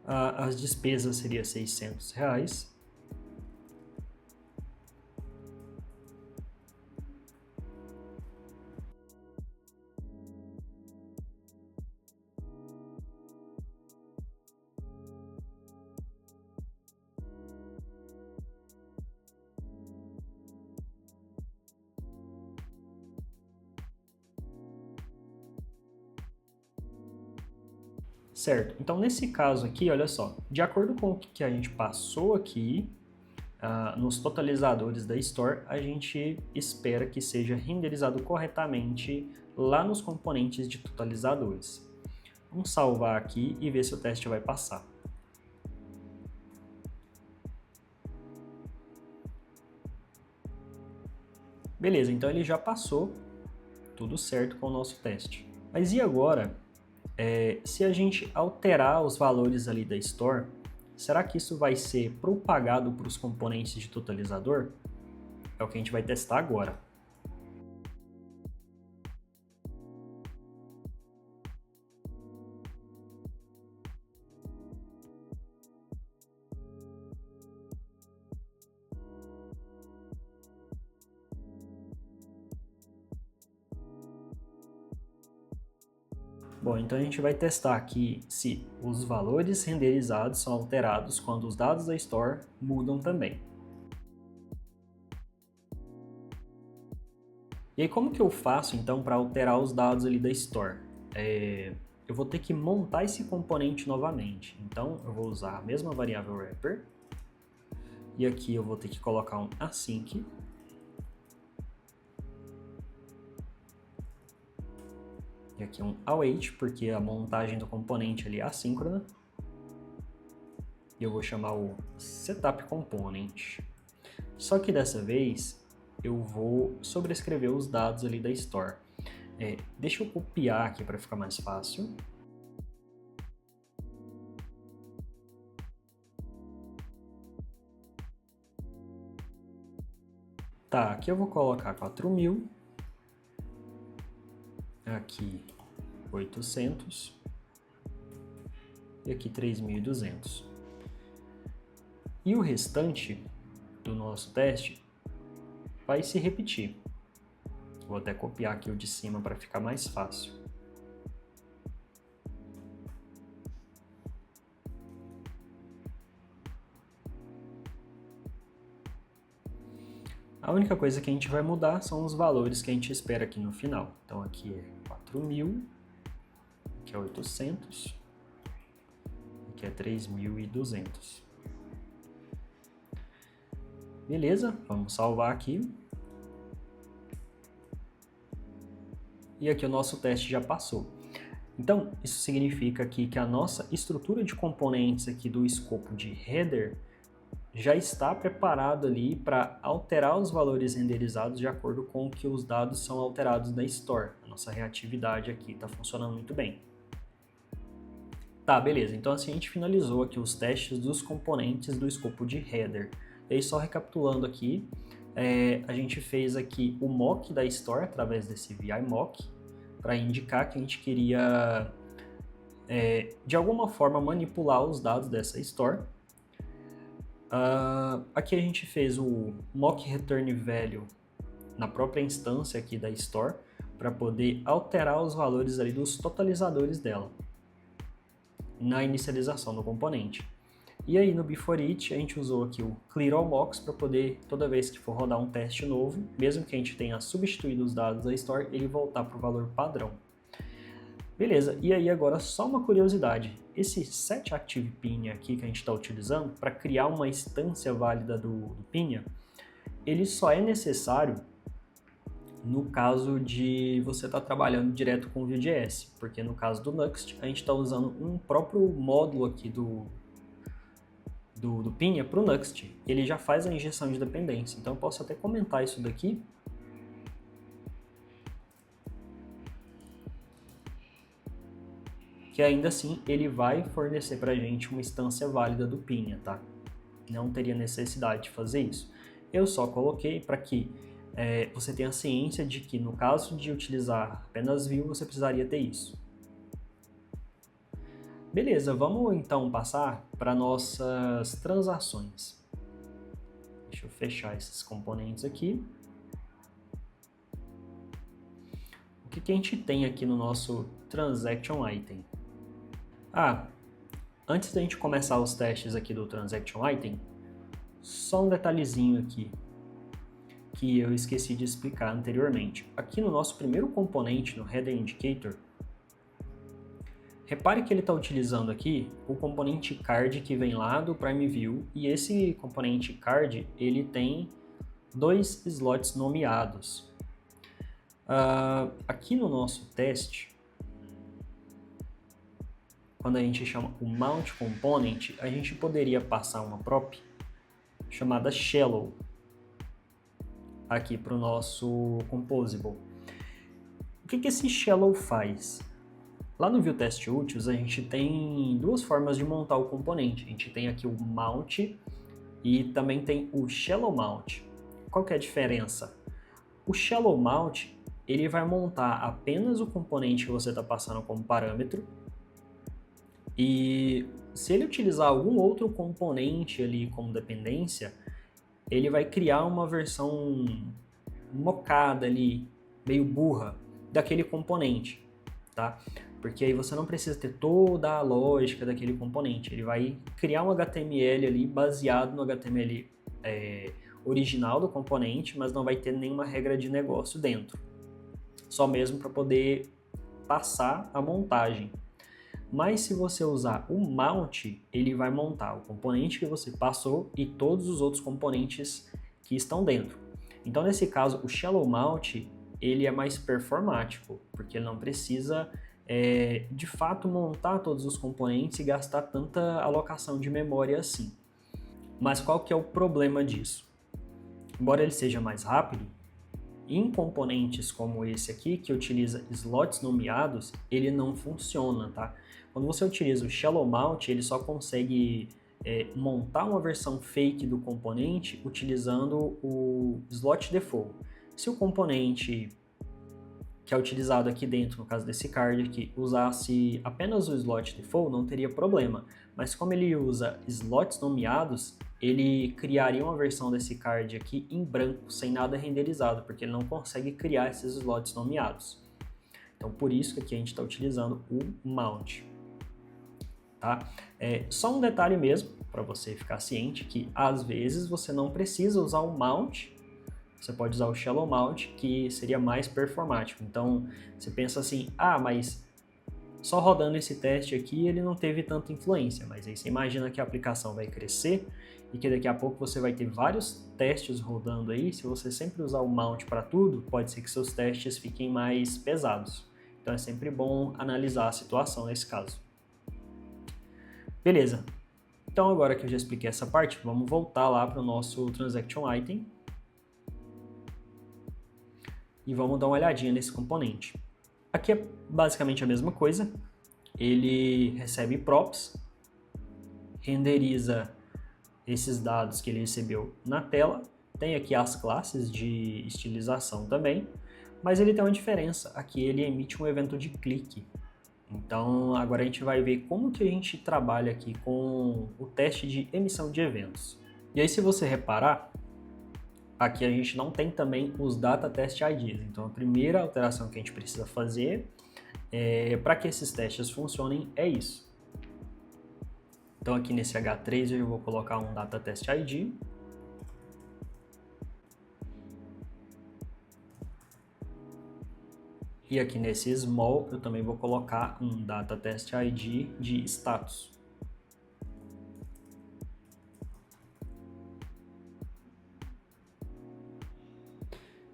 As despesas seriam R$600. Certo, então nesse caso aqui, olha só, de acordo com o que a gente passou aqui, nos totalizadores da Store, a gente espera que seja renderizado corretamente lá nos componentes de totalizadores. Vamos salvar aqui e ver se o teste vai passar. Beleza, então ele já passou, tudo certo com o nosso teste. Mas e agora, se a gente alterar os valores ali da Store, será que isso vai ser propagado para os componentes de totalizador? É o que a gente vai testar agora. Bom, então a gente vai testar aqui se os valores renderizados são alterados quando os dados da Store mudam também. E aí como que eu faço então para alterar os dados ali da Store? Eu vou ter que montar esse componente novamente. Então eu vou usar a mesma variável wrapper e aqui eu vou ter que colocar um async. E aqui um await, porque a montagem do componente ali é assíncrona. E eu vou chamar o setup component. Só que dessa vez eu vou sobrescrever os dados ali da Store. Deixa eu copiar aqui para ficar mais fácil. Tá, aqui eu vou colocar 4.000. Aqui 800 e aqui 3.200. E o restante do nosso teste vai se repetir. Vou até copiar aqui o de cima para ficar mais fácil. A única coisa que a gente vai mudar são os valores que a gente espera aqui no final. Então aqui é 4.000, aqui é 800, aqui é 3.200. Beleza, vamos salvar aqui. E aqui o nosso teste já passou. Então, isso significa aqui que a nossa estrutura de componentes aqui do escopo de header já está preparado ali para alterar os valores renderizados de acordo com o que os dados são alterados na Store. A nossa reatividade aqui está funcionando muito bem. Tá, beleza. Então assim a gente finalizou aqui os testes dos componentes do escopo de header. E aí só recapitulando aqui, a gente fez aqui o mock da Store através desse VI mock para indicar que a gente queria de alguma forma manipular os dados dessa Store. Aqui a gente fez o mock return value na própria instância aqui da Store para poder alterar os valores ali dos totalizadores dela na inicialização do componente. E aí no Before It a gente usou aqui o Clear All Mocks para poder, toda vez que for rodar um teste novo, mesmo que a gente tenha substituído os dados da Store, ele voltar para o valor padrão. Beleza, e aí agora só uma curiosidade, esse setActivePinha aqui que a gente está utilizando para criar uma instância válida do Pinha, ele só é necessário no caso de você estar trabalhando direto com o Vue.js, porque no caso do Nuxt a gente está usando um próprio módulo aqui do Pinha para o Nuxt, ele já faz a injeção de dependência, então eu posso até comentar isso daqui. Que ainda assim ele vai fornecer para a gente uma instância válida do Pinha, tá? Não teria necessidade de fazer isso. Eu só coloquei para que você tenha ciência de que no caso de utilizar apenas Vue, você precisaria ter isso. Beleza, vamos então passar para nossas transações. Deixa eu fechar esses componentes aqui. O que a gente tem aqui no nosso Transaction Item? Antes da gente começar os testes aqui do Transaction Item, só um detalhezinho aqui que eu esqueci de explicar anteriormente. Aqui no nosso primeiro componente, no Header Indicator, repare que ele está utilizando aqui o componente card que vem lá do Prime View, e esse componente card ele tem 2 slots nomeados. Aqui no nosso teste, quando a gente chama o Mount Component, a gente poderia passar uma prop chamada Shallow aqui para o nosso Composable. O que esse Shallow faz? Lá no Vue Test Utils a gente tem duas formas de montar o componente. A gente tem aqui o Mount e também tem o Shallow Mount. Qual que é a diferença? O Shallow Mount ele vai montar apenas o componente que você está passando como parâmetro, e se ele utilizar algum outro componente ali como dependência, ele vai criar uma versão mocada ali, meio burra, daquele componente, tá? Porque aí você não precisa ter toda a lógica daquele componente, ele vai criar um HTML ali baseado no HTML original do componente, mas não vai ter nenhuma regra de negócio dentro, só mesmo para poder passar a montagem. Mas se você usar o mount, ele vai montar o componente que você passou e todos os outros componentes que estão dentro. Então, nesse caso, o Shallow Mount ele é mais performático, porque ele não precisa, de fato, montar todos os componentes e gastar tanta alocação de memória assim. Mas qual que é o problema disso? Embora ele seja mais rápido, em componentes como esse aqui, que utiliza slots nomeados, ele não funciona, tá? Quando você utiliza o Shallow Mount, ele só consegue montar uma versão fake do componente utilizando o slot default. Se o componente que é utilizado aqui dentro, no caso desse card aqui, usasse apenas o slot default, não teria problema. Mas como ele usa slots nomeados, ele criaria uma versão desse card aqui em branco, sem nada renderizado, porque ele não consegue criar esses slots nomeados. Então, por isso que aqui a gente está utilizando o mount. Tá? Só um detalhe mesmo, para você ficar ciente, que às vezes você não precisa usar o mount, você pode usar o Shallow Mount, que seria mais performático. Então, você pensa assim, mas só rodando esse teste aqui ele não teve tanta influência, mas aí você imagina que a aplicação vai crescer e que daqui a pouco você vai ter vários testes rodando aí. Se você sempre usar o mount para tudo, pode ser que seus testes fiquem mais pesados. Então é sempre bom analisar a situação nesse caso. Beleza, então agora que eu já expliquei essa parte, vamos voltar lá para o nosso Transaction Item e vamos dar uma olhadinha nesse componente. Aqui é basicamente a mesma coisa, ele recebe props, renderiza esses dados que ele recebeu na tela, tem aqui as classes de estilização também, mas ele tem uma diferença, aqui ele emite um evento de clique. Então agora a gente vai ver como que a gente trabalha aqui com o teste de emissão de eventos. E aí, se você reparar, aqui a gente não tem também os Data Test IDs. Então a primeira alteração que a gente precisa fazer para que esses testes funcionem é isso. Então aqui nesse H3 eu vou colocar um Data Test ID. E aqui nesse Small eu também vou colocar um Data Test ID de status.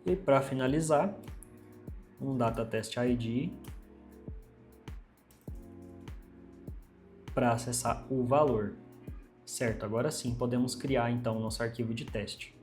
E para finalizar, um Data Test ID para acessar o valor. Certo, agora sim podemos criar então o nosso arquivo de teste.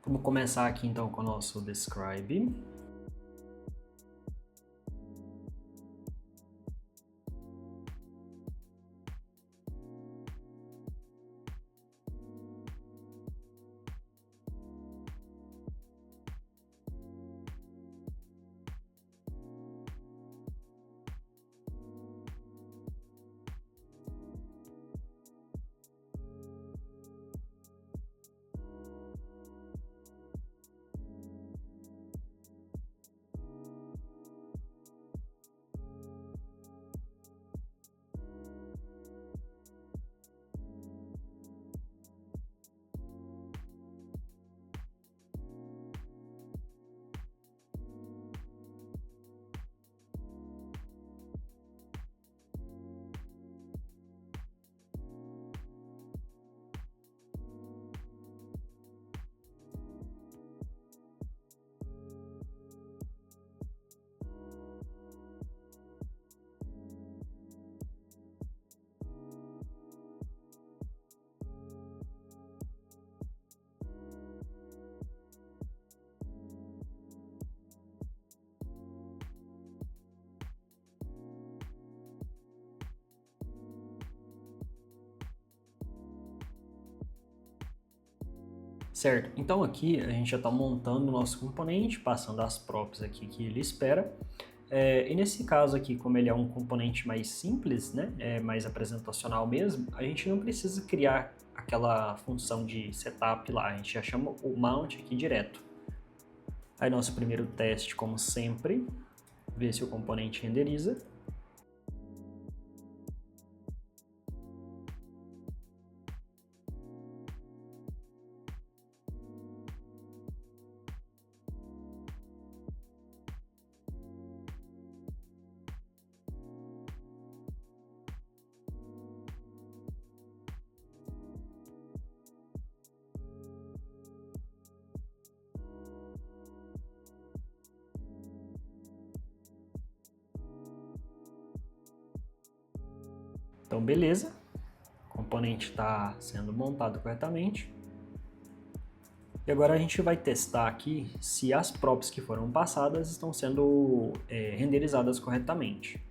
Vamos começar aqui então com o nosso describe. Certo, então aqui a gente já está montando o nosso componente, passando as props aqui que ele espera. E nesse caso aqui, como ele é um componente mais simples, né, mais apresentacional mesmo, a gente não precisa criar aquela função de setup lá, a gente já chama o mount aqui direto. Aí nosso primeiro teste, como sempre, ver se o componente renderiza. Então, beleza, o componente está sendo montado corretamente. E agora a gente vai testar aqui se as props que foram passadas estão sendo renderizadas corretamente.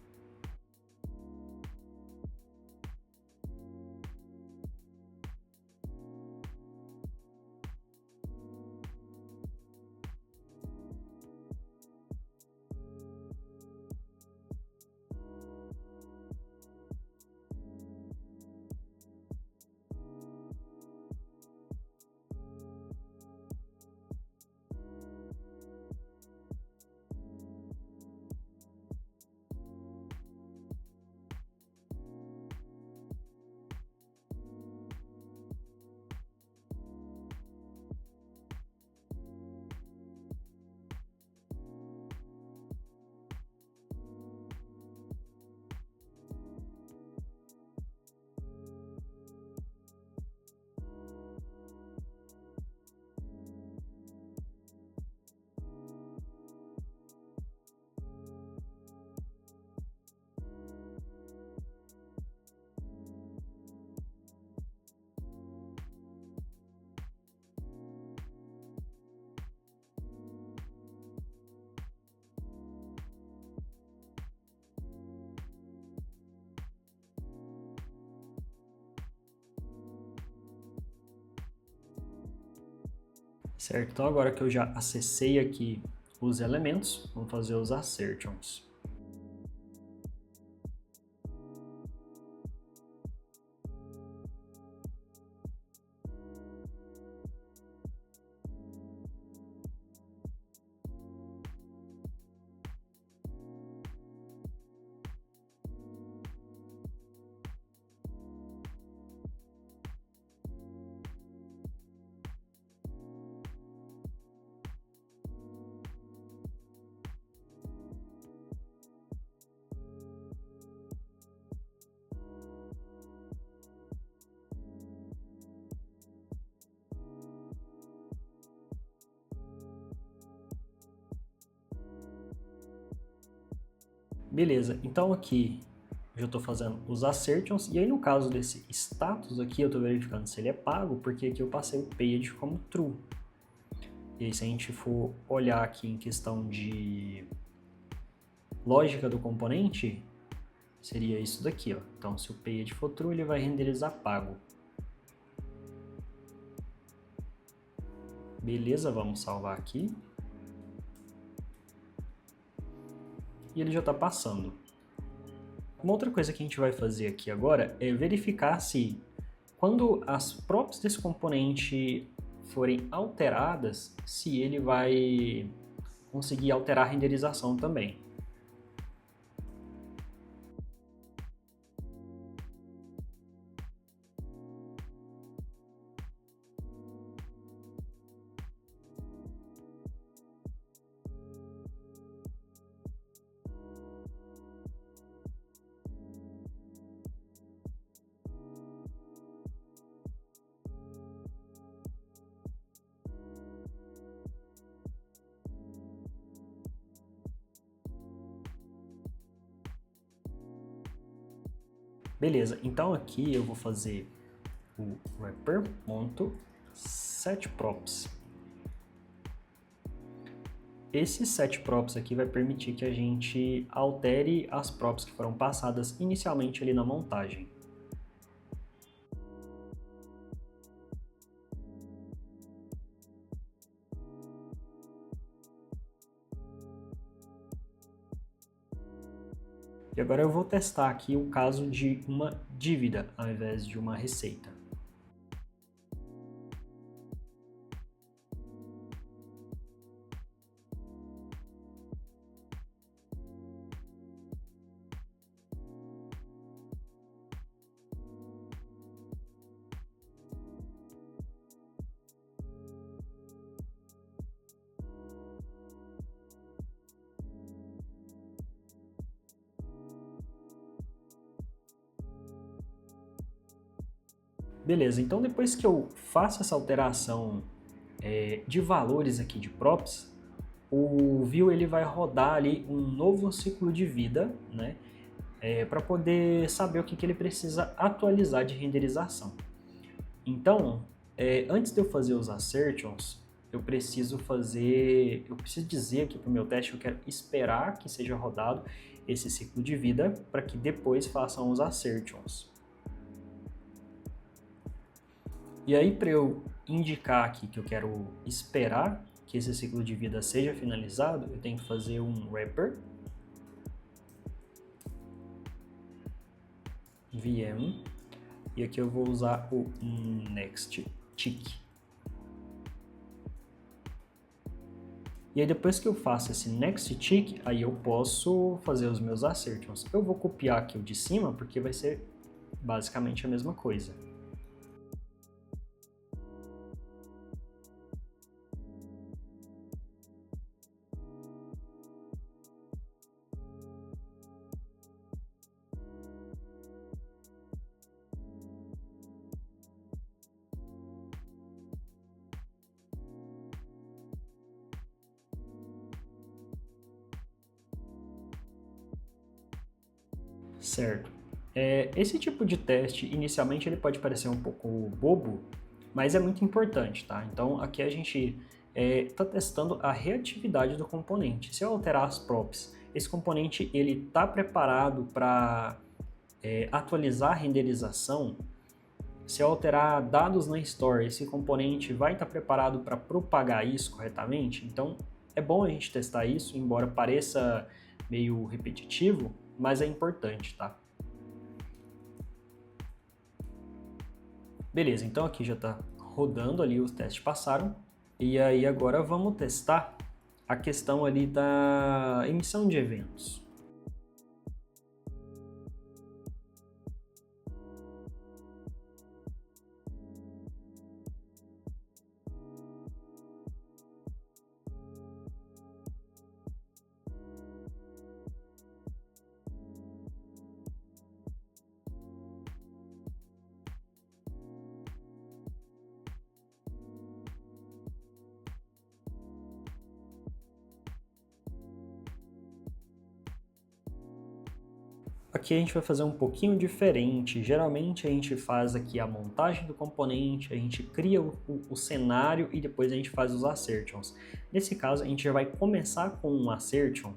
Certo, então agora que eu já acessei aqui os elementos, vamos fazer os assertions. Beleza, então aqui eu já estou fazendo os assertions, e aí no caso desse status aqui eu estou verificando se ele é pago, porque aqui eu passei o paid como true. E aí se a gente for olhar aqui em questão de lógica do componente, seria isso daqui, ó. Então se o paid for true, ele vai renderizar pago. Beleza, vamos salvar aqui. E ele já está passando. Uma outra coisa que a gente vai fazer aqui agora é verificar se, quando as props desse componente forem alteradas, se ele vai conseguir alterar a renderização também. Beleza, então aqui eu vou fazer o wrapper.setProps. Esse setProps aqui vai permitir que a gente altere as props que foram passadas inicialmente ali na montagem. E agora eu vou testar aqui o caso de uma dívida ao invés de uma receita. Beleza, então depois que eu faço essa alteração de valores aqui de props, o Vue ele vai rodar ali um novo ciclo de vida, né, para poder saber o que ele precisa atualizar de renderização. Então, antes de eu fazer os assertions, eu preciso dizer aqui para o meu teste que eu quero esperar que seja rodado esse ciclo de vida para que depois façam os assertions. E aí, para eu indicar aqui que eu quero esperar que esse ciclo de vida seja finalizado, eu tenho que fazer um wrapper VM, e aqui eu vou usar o next tick. E aí depois que eu faço esse next tick, aí eu posso fazer os meus assertions. Eu vou copiar aqui o de cima porque vai ser basicamente a mesma coisa. Certo. Esse tipo de teste, inicialmente, ele pode parecer um pouco bobo, mas é muito importante, tá? Então, aqui a gente está testando a reatividade do componente. Se eu alterar as props, esse componente ele está preparado para atualizar a renderização se eu alterar dados na Store, esse componente vai estar preparado para propagar isso corretamente? Então, é bom a gente testar isso, embora pareça meio repetitivo, mas é importante, tá? Beleza, então aqui já está rodando ali, os testes passaram. E aí agora vamos testar a questão ali da emissão de eventos. Aqui a gente vai fazer um pouquinho diferente. Geralmente a gente faz aqui a montagem do componente, a gente cria o cenário e depois a gente faz os assertions. Nesse caso a gente já vai começar com um assertion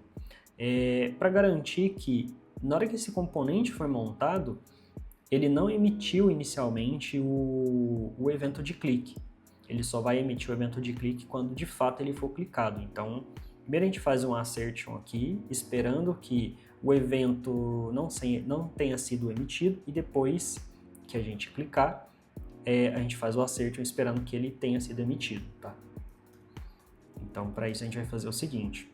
para garantir que na hora que esse componente foi montado, ele não emitiu inicialmente o evento de clique. Ele só vai emitir o evento de clique quando de fato ele for clicado. Então, primeiro a gente faz um assertion aqui, esperando que o evento não tenha sido emitido, e depois que a gente clicar, a gente faz o assertion esperando que ele tenha sido emitido, tá? Então, para isso a gente vai fazer o seguinte.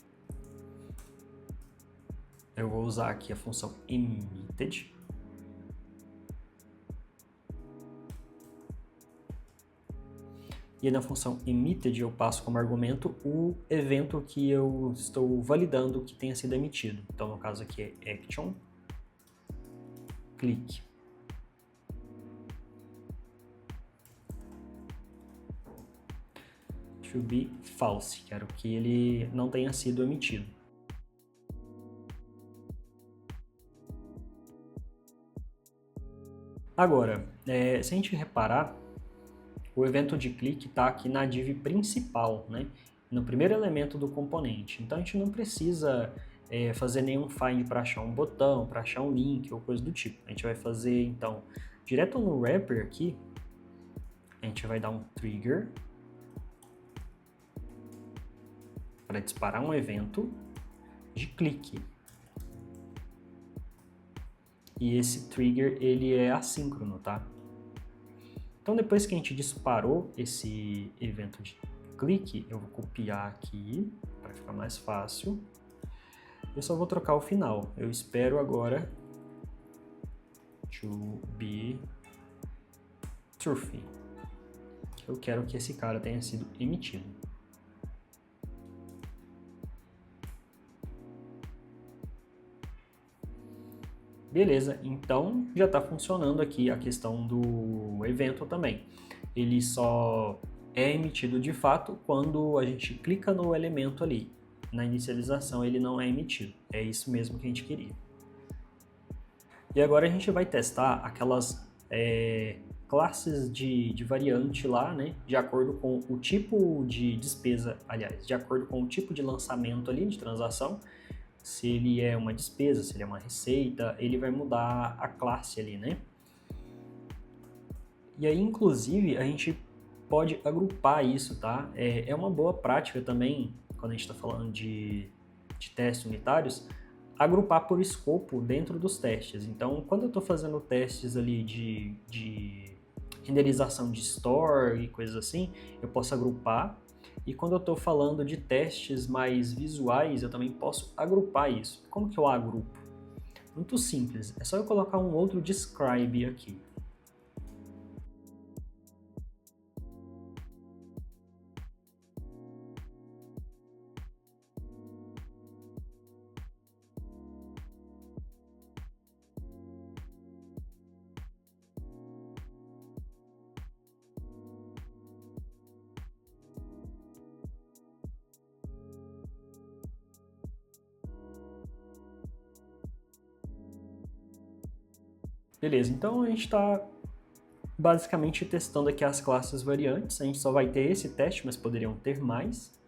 Eu vou usar aqui a função emitted. E na função emitted eu passo como argumento o evento que eu estou validando que tenha sido emitido. Então, no caso aqui é action click. To be false, quero que ele não tenha sido emitido. Agora, se a gente reparar, o evento de clique está aqui na div principal, né? No primeiro elemento do componente. Então a gente não precisa fazer nenhum find para achar um botão, para achar um link ou coisa do tipo. A gente vai fazer então direto no wrapper aqui, a gente vai dar um trigger para disparar um evento de clique. E esse trigger ele é assíncrono, tá? Então, depois que a gente disparou esse evento de clique, eu vou copiar aqui para ficar mais fácil. Eu só vou trocar o final. Eu espero agora to be true. Eu quero que esse cara tenha sido emitido. Beleza, então já está funcionando aqui a questão do evento também. Ele só é emitido de fato quando a gente clica no elemento ali. Na inicialização ele não é emitido. É isso mesmo que a gente queria. E agora a gente vai testar aquelas classes de variante lá, né? De acordo com o tipo de despesa, aliás, de acordo com o tipo de lançamento ali de transação. Se ele é uma despesa, se ele é uma receita, ele vai mudar a classe ali, né? E aí, inclusive, a gente pode agrupar isso, tá? É uma boa prática também, quando a gente está falando de testes unitários, agrupar por escopo dentro dos testes. Então, quando eu estou fazendo testes ali de renderização de store e coisas assim, eu posso agrupar. E quando eu estou falando de testes mais visuais, eu também posso agrupar isso. Como que eu agrupo? Muito simples, é só eu colocar um outro describe aqui. Beleza, então a gente está basicamente testando aqui as classes variantes. A gente só vai ter esse teste, mas poderiam ter mais.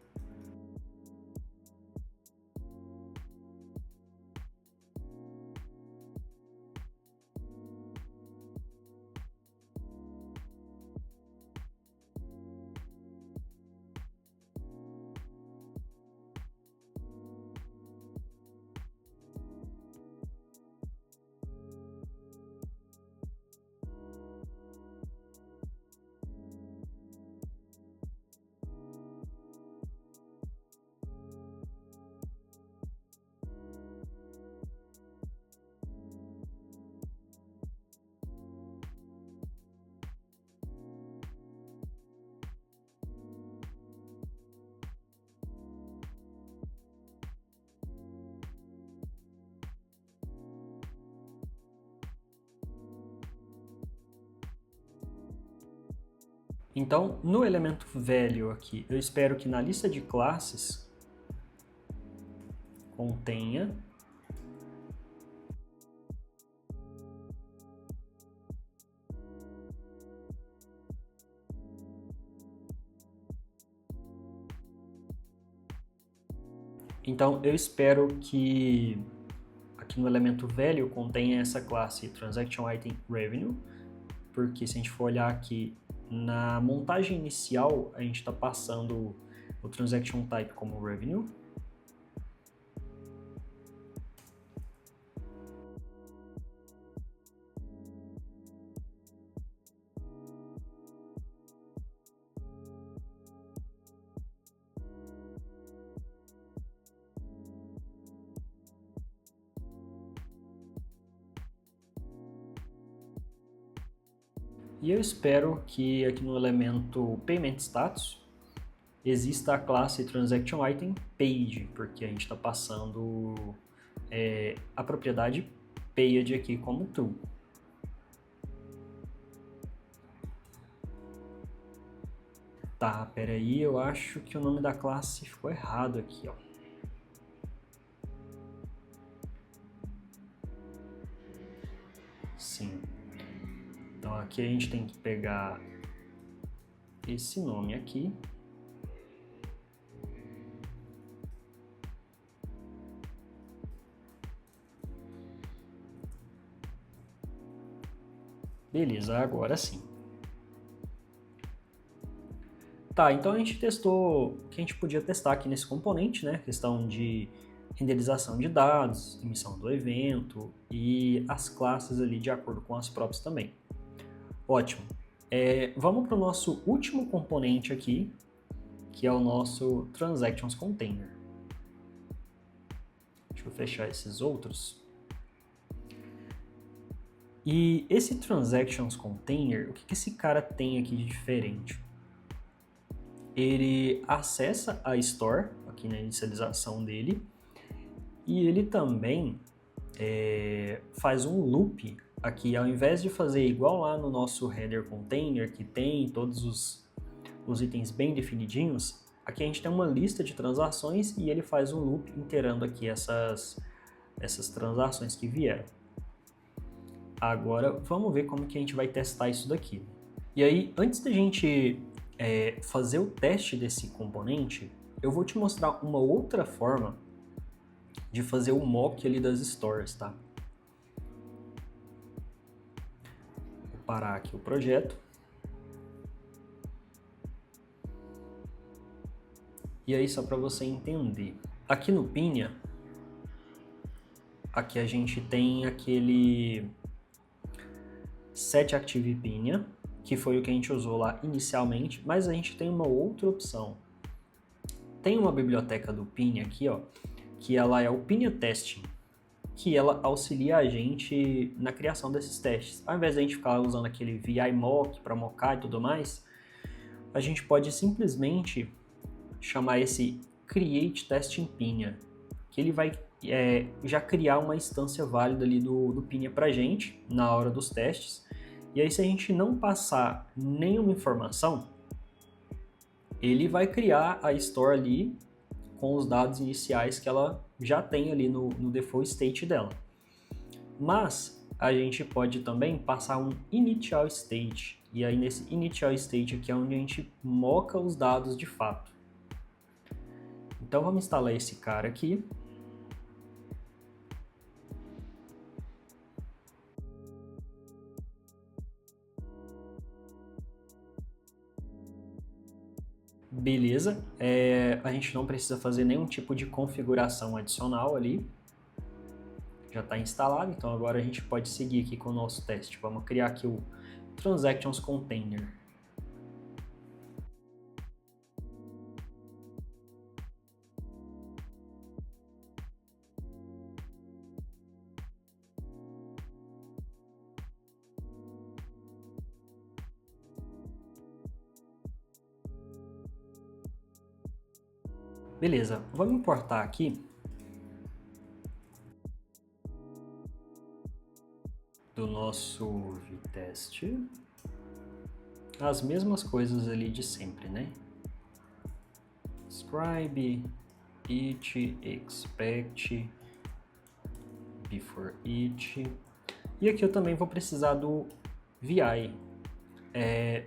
Então, no elemento value aqui, eu espero que na lista de classes contenha então eu espero que aqui no elemento value contenha essa classe Transaction Item Revenue, porque se a gente for olhar aqui na montagem inicial, a gente está passando o Transaction Type como Revenue. E eu espero que aqui no elemento Payment Status exista a classe Transaction Item Paid, porque a gente está passando a propriedade Paid aqui como true. Tá, peraí, eu acho que o nome da classe ficou errado aqui, ó. Sim. Então aqui a gente tem que pegar esse nome aqui. Beleza, agora sim. Tá, então a gente testou o que a gente podia testar aqui nesse componente, né? Questão de renderização de dados, emissão do evento e as classes ali de acordo com as props também. Ótimo. Vamos para o nosso último componente aqui, que é o nosso Transactions Container. Deixa eu fechar esses outros. E esse Transactions Container, o que esse cara tem aqui de diferente? Ele acessa a Store, aqui na inicialização dele, e ele também faz um loop aqui, ao invés de fazer igual lá no nosso header container, que tem todos os itens bem definidinhos, aqui a gente tem uma lista de transações e ele faz um loop inteirando aqui essas transações que vieram. Agora vamos ver como que a gente vai testar isso daqui. E aí, antes da gente fazer o teste desse componente, eu vou te mostrar uma outra forma de fazer o mock ali das stores, tá? Vou parar aqui o projeto. E aí, só para você entender, aqui no Pinia, aqui a gente tem aquele set active Pinia, que foi o que a gente usou lá inicialmente, mas a gente tem uma outra opção. Tem uma biblioteca do Pinia aqui, ó, que ela é o Pinia Testing, que ela auxilia a gente na criação desses testes. Ao invés de a gente ficar usando aquele VI mock para mockar e tudo mais, a gente pode simplesmente chamar esse Create Testing Pinia, que ele vai já criar uma instância válida ali do Pinia para a gente na hora dos testes. E aí, se a gente não passar nenhuma informação, ele vai criar a store ali com os dados iniciais que ela já tem ali no default state dela. Mas a gente pode também passar um initial state. E aí nesse initial state aqui é onde a gente moca os dados de fato. Então vamos instalar esse cara aqui. Beleza, a gente não precisa fazer nenhum tipo de configuração adicional ali. Já está instalado, então agora a gente pode seguir aqui com o nosso teste. Vamos criar aqui o Transactions Container. Beleza, vamos importar aqui do nosso vtest as mesmas coisas ali de sempre, né? Describe, it, expect, before it. E aqui eu também vou precisar do VI.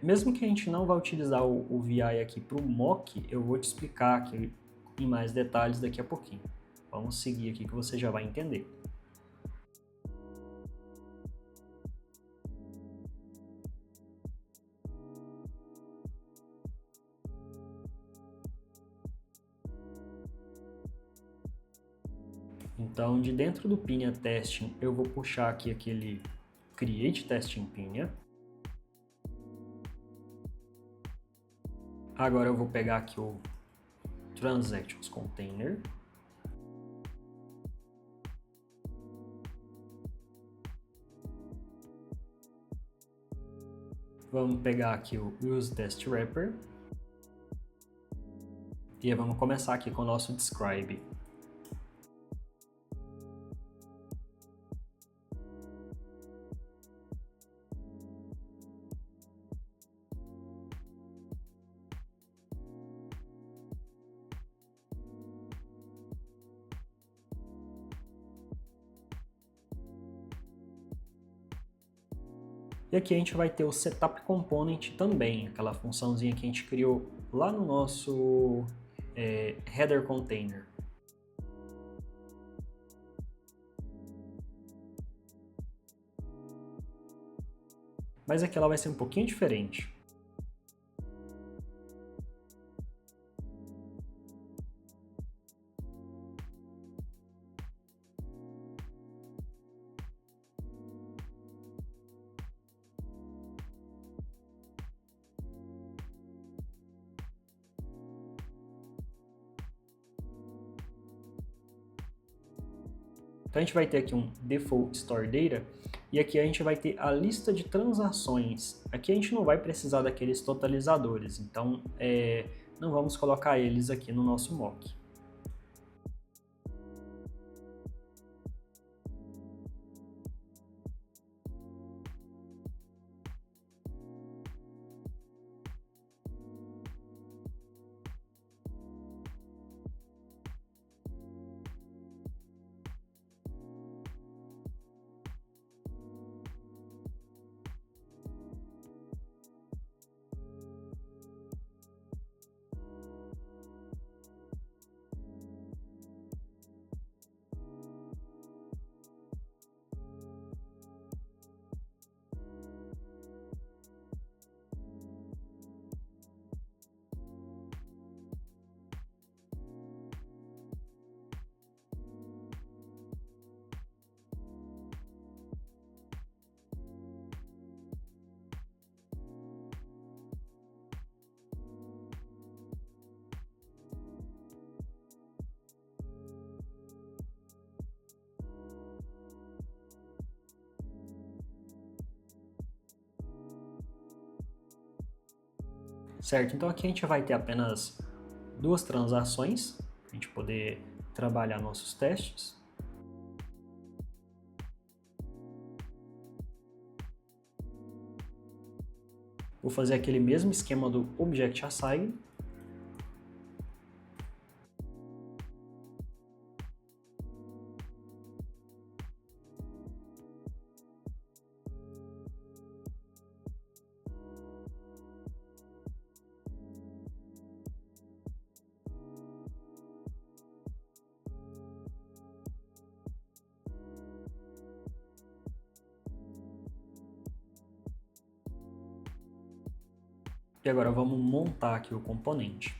Mesmo que a gente não vá utilizar o VI aqui para o mock, eu vou te explicar aqui em mais detalhes daqui a pouquinho. Vamos seguir aqui que você já vai entender. Então, de dentro do Pinia Testing, eu vou puxar aqui aquele Create Testing Pinia. Agora eu vou pegar aqui o Transactions Container. Vamos pegar aqui o Use Test Wrapper. E vamos começar aqui com o nosso Describe. E aqui a gente vai ter o Setup Component também, aquela funçãozinha que a gente criou lá no nosso Header Container. Mas aqui ela vai ser um pouquinho diferente. Então a gente vai ter aqui um Default Store Data e aqui a gente vai ter a lista de transações. Aqui a gente não vai precisar daqueles totalizadores, então não vamos colocar eles aqui no nosso mock. Certo, então aqui a gente vai ter apenas duas transações para a gente poder trabalhar nossos testes. Vou fazer aquele mesmo esquema do Object Assign. E agora vamos montar aqui o componente.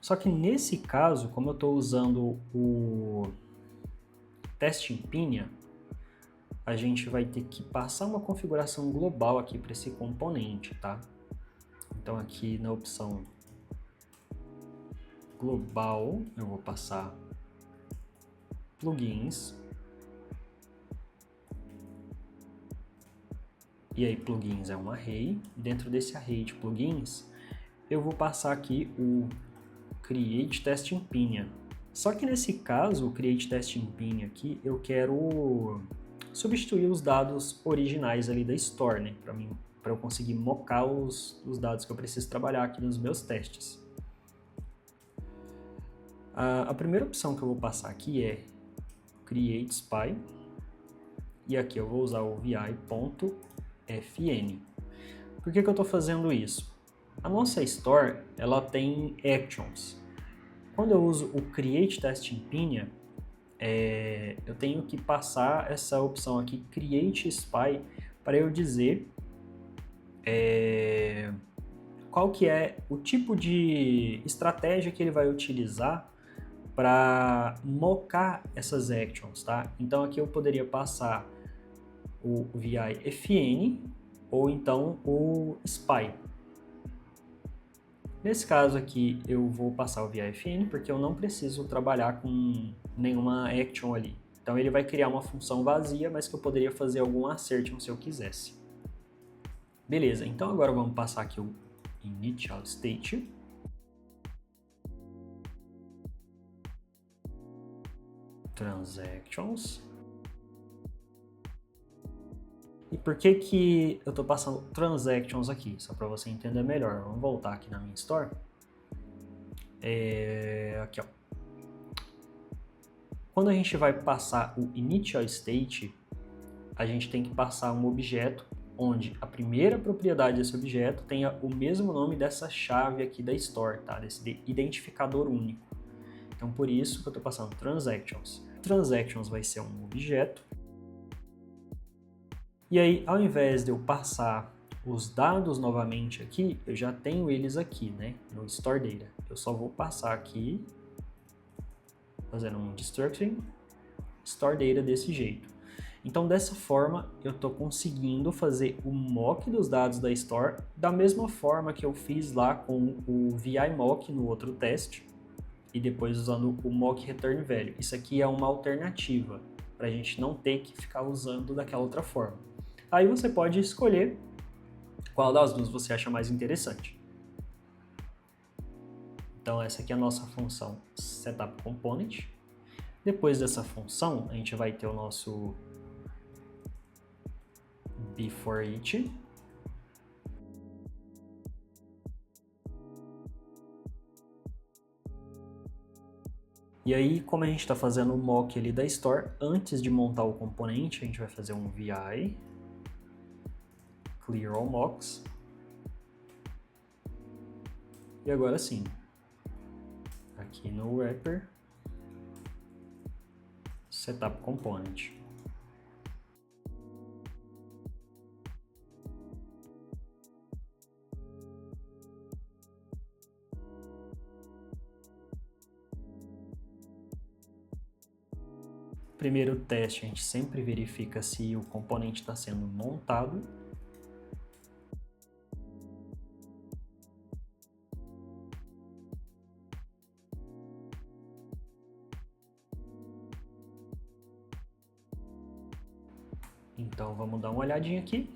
Só que nesse caso, como eu estou usando o Testing Pinia, a gente vai ter que passar uma configuração global aqui para esse componente, tá? Então aqui na opção global, eu vou passar plugins. E aí plugins é um array. Dentro desse array de plugins, eu vou passar aqui o Create Testing Pinia. Só que nesse caso, o Create Testing Pin aqui, eu quero substituir os dados originais ali da Store, né? Para eu conseguir mocar os dados que eu preciso trabalhar aqui nos meus testes. A primeira opção que eu vou passar aqui é Create Spy. E aqui eu vou usar o vi.fn. Por que eu estou fazendo isso? A nossa Store, ela tem Actions. Quando eu uso o Create Testing Pin, eu tenho que passar essa opção aqui, Create Spy, para eu dizer qual que é o tipo de estratégia que ele vai utilizar para mocar essas actions, tá? Então aqui eu poderia passar o vi.fn ou então o spy. Nesse caso aqui eu vou passar o vi.fn porque eu não preciso trabalhar com nenhuma action ali. Então ele vai criar uma função vazia, mas que eu poderia fazer algum assertion se eu quisesse. Beleza, então agora vamos passar aqui o initial state. Transactions. E por que eu estou passando transactions aqui? Só para você entender melhor. Vamos voltar aqui na minha Store. Aqui, ó. Quando a gente vai passar o initial state, a gente tem que passar um objeto onde a primeira propriedade desse objeto tenha o mesmo nome dessa chave aqui da Store, tá? Desse identificador único. Então, por isso que eu estou passando transactions. Transactions vai ser um objeto. E aí, ao invés de eu passar os dados novamente aqui, eu já tenho eles aqui, né? No Store Data. Eu só vou passar aqui, fazendo um destructuring Store Data desse jeito. Então, dessa forma, eu estou conseguindo fazer o mock dos dados da Store da mesma forma que eu fiz lá com o vi.mock no outro teste e depois usando o mock return value. Isso aqui é uma alternativa para a gente não ter que ficar usando daquela outra forma. Aí você pode escolher qual das duas você acha mais interessante. Então essa aqui é a nossa função setupComponent. Depois dessa função, a gente vai ter o nosso beforeach. E aí, como a gente está fazendo o mock ali da Store, antes de montar o componente, a gente vai fazer um vi clear all mocks. E agora sim, aqui no wrapper, setup component. Primeiro teste, a gente sempre verifica se o componente está sendo montado. Então vamos dar uma olhadinha aqui.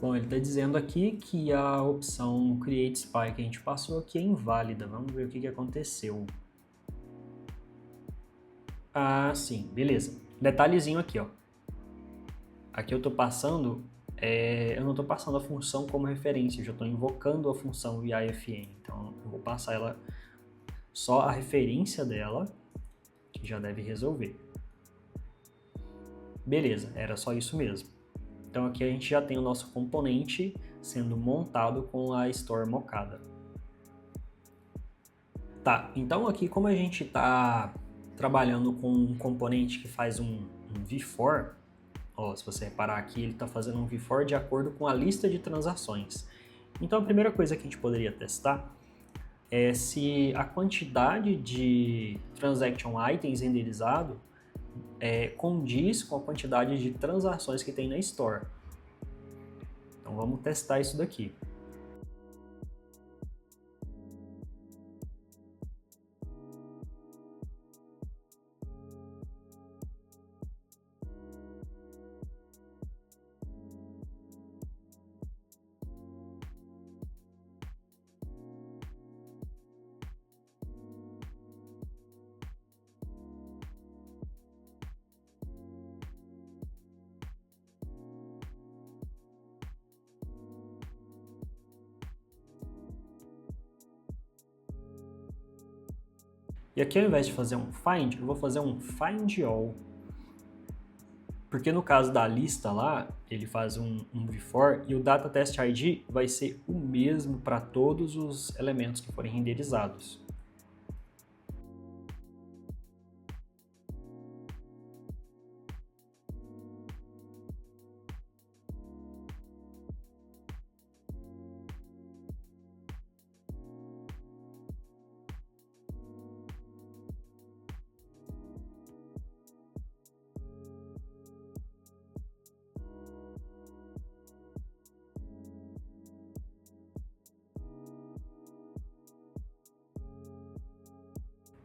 Bom, ele está dizendo aqui que a opção Create Spy que a gente passou aqui é inválida. Vamos ver o que aconteceu. Ah, sim, beleza. Detalhezinho aqui, ó. Aqui eu estou passando, eu não estou passando a função como referência, eu já estou invocando a função vi.fn. Então eu vou passar ela só a referência dela, que já deve resolver. Beleza, era só isso mesmo. Então aqui a gente já tem o nosso componente sendo montado com a Store mocada. Tá, então aqui como a gente está trabalhando com um componente que faz um v-for, ó, se você reparar aqui, ele está fazendo um v-for de acordo com a lista de transações. Então a primeira coisa que a gente poderia testar é se a quantidade de transaction items renderizado condiz com a quantidade de transações que tem na Store. Então vamos testar isso daqui. E aqui, ao invés de fazer um find, eu vou fazer um find all. Porque no caso da lista lá, ele faz um before e o data test ID vai ser o mesmo para todos os elementos que forem renderizados.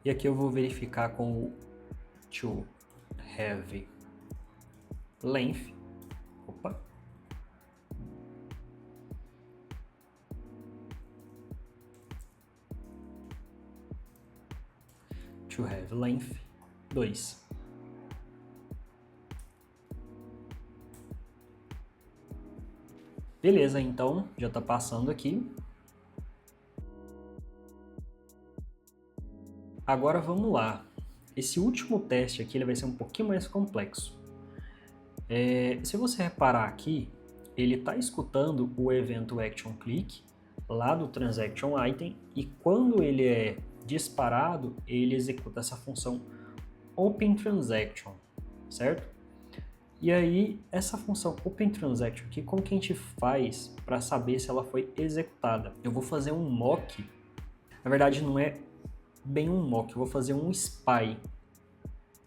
E aqui eu vou verificar com o to have length. Opa. To have length 2. Beleza, então já está passando aqui. Agora vamos lá. Esse último teste aqui ele vai ser um pouquinho mais complexo. Se você reparar aqui, ele está escutando o evento ActionClick lá do Transaction Item e quando ele é disparado, ele executa essa função OpenTransaction, certo? E aí, essa função OpenTransaction aqui, como que a gente faz para saber se ela foi executada? Eu vou fazer um mock, na verdade não é bem um mock, eu vou fazer um spy.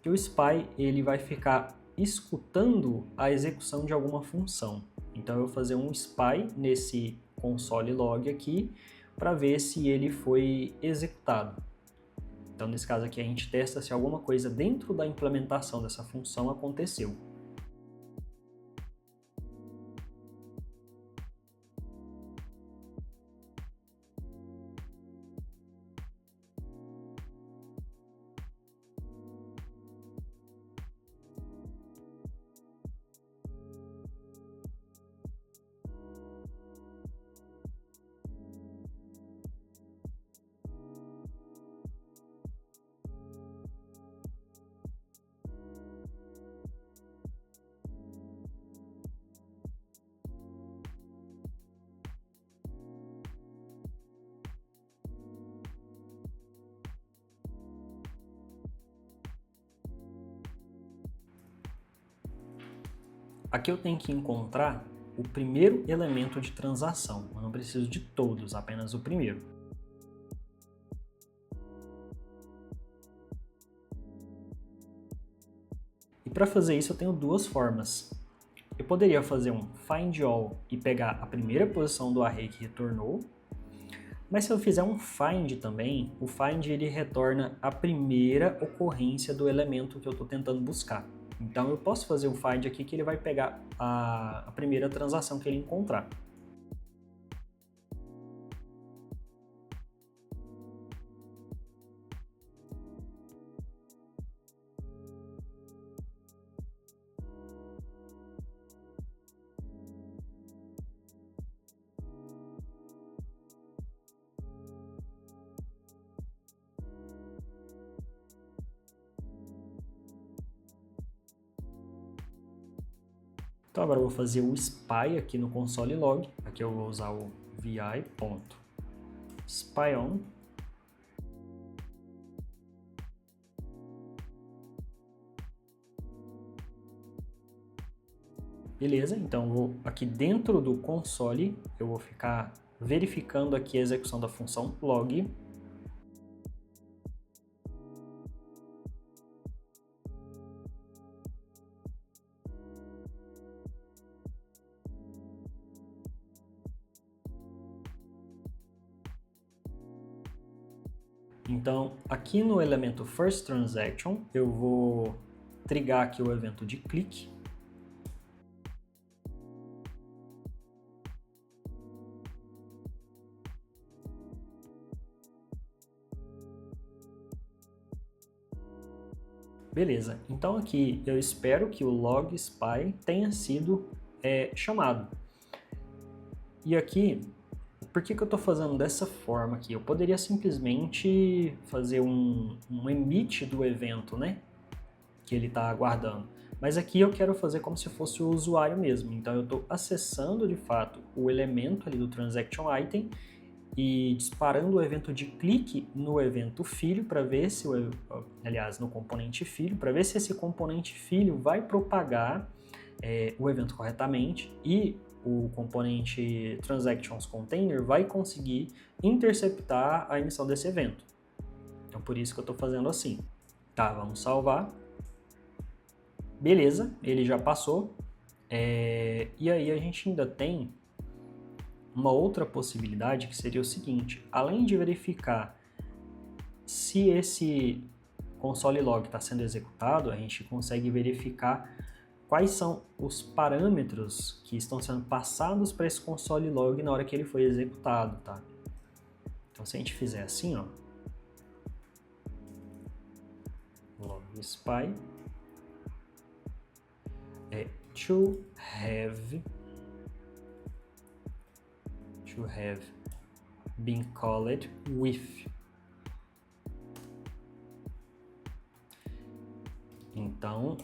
E o spy ele vai ficar escutando a execução de alguma função. Então eu vou fazer um spy nesse console log aqui para ver se ele foi executado. Então nesse caso aqui a gente testa se alguma coisa dentro da implementação dessa função aconteceu. Aqui eu tenho que encontrar o primeiro elemento de transação. Eu não preciso de todos, apenas o primeiro. E para fazer isso eu tenho duas formas. Eu poderia fazer um find all e pegar a primeira posição do array que retornou. Mas se eu fizer um find também, o find ele retorna a primeira ocorrência do elemento que eu estou tentando buscar. Então eu posso fazer um find aqui que ele vai pegar a primeira transação que ele encontrar. Então agora eu vou fazer o spy aqui no console log. Aqui eu vou usar o vi.spyon. Beleza, então aqui dentro do console eu vou ficar verificando aqui a execução da função log. Então, aqui no elemento firstTransaction, eu vou trigar aqui o evento de click. Beleza, então aqui eu espero que o log spy tenha sido chamado. E aqui, o Por que eu estou fazendo dessa forma aqui? Eu poderia simplesmente fazer um emit do evento, né? Que ele está aguardando. Mas aqui eu quero fazer como se fosse o usuário mesmo. Então eu estou acessando de fato o elemento ali do Transaction Item e disparando o evento de clique no evento filho para ver se, no componente filho, para ver se esse componente filho vai propagar o evento corretamente e o componente Transactions Container vai conseguir interceptar a emissão desse evento. Então por isso que eu estou fazendo assim. Tá, vamos salvar. Beleza, ele já passou. E aí a gente ainda tem uma outra possibilidade que seria o seguinte: além de verificar se esse console log está sendo executado, a gente consegue verificar quais são os parâmetros que estão sendo passados para esse console log na hora que ele foi executado, tá? Então se a gente fizer assim, ó, log spy to have been called with. Então,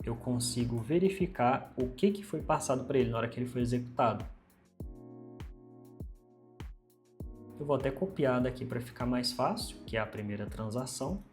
eu consigo verificar o que foi passado para ele na hora que ele foi executado. Eu vou até copiar daqui para ficar mais fácil, que é a primeira transação.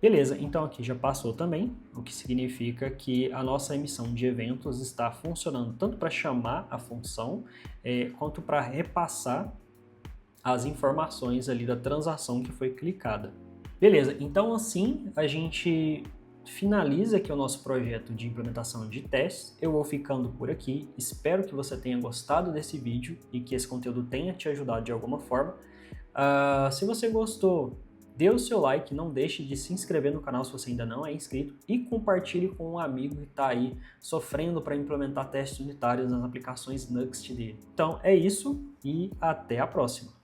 Beleza, então aqui já passou também, o que significa que a nossa emissão de eventos está funcionando tanto para chamar a função, quanto para repassar as informações ali da transação que foi clicada. Beleza, então assim a gente finaliza aqui o nosso projeto de implementação de testes. Eu vou ficando por aqui, espero que você tenha gostado desse vídeo e que esse conteúdo tenha te ajudado de alguma forma. Se você gostou, dê o seu like, não deixe de se inscrever no canal se você ainda não é inscrito e compartilhe com um amigo que está aí sofrendo para implementar testes unitários nas aplicações Nuxt dele. Então é isso e até a próxima!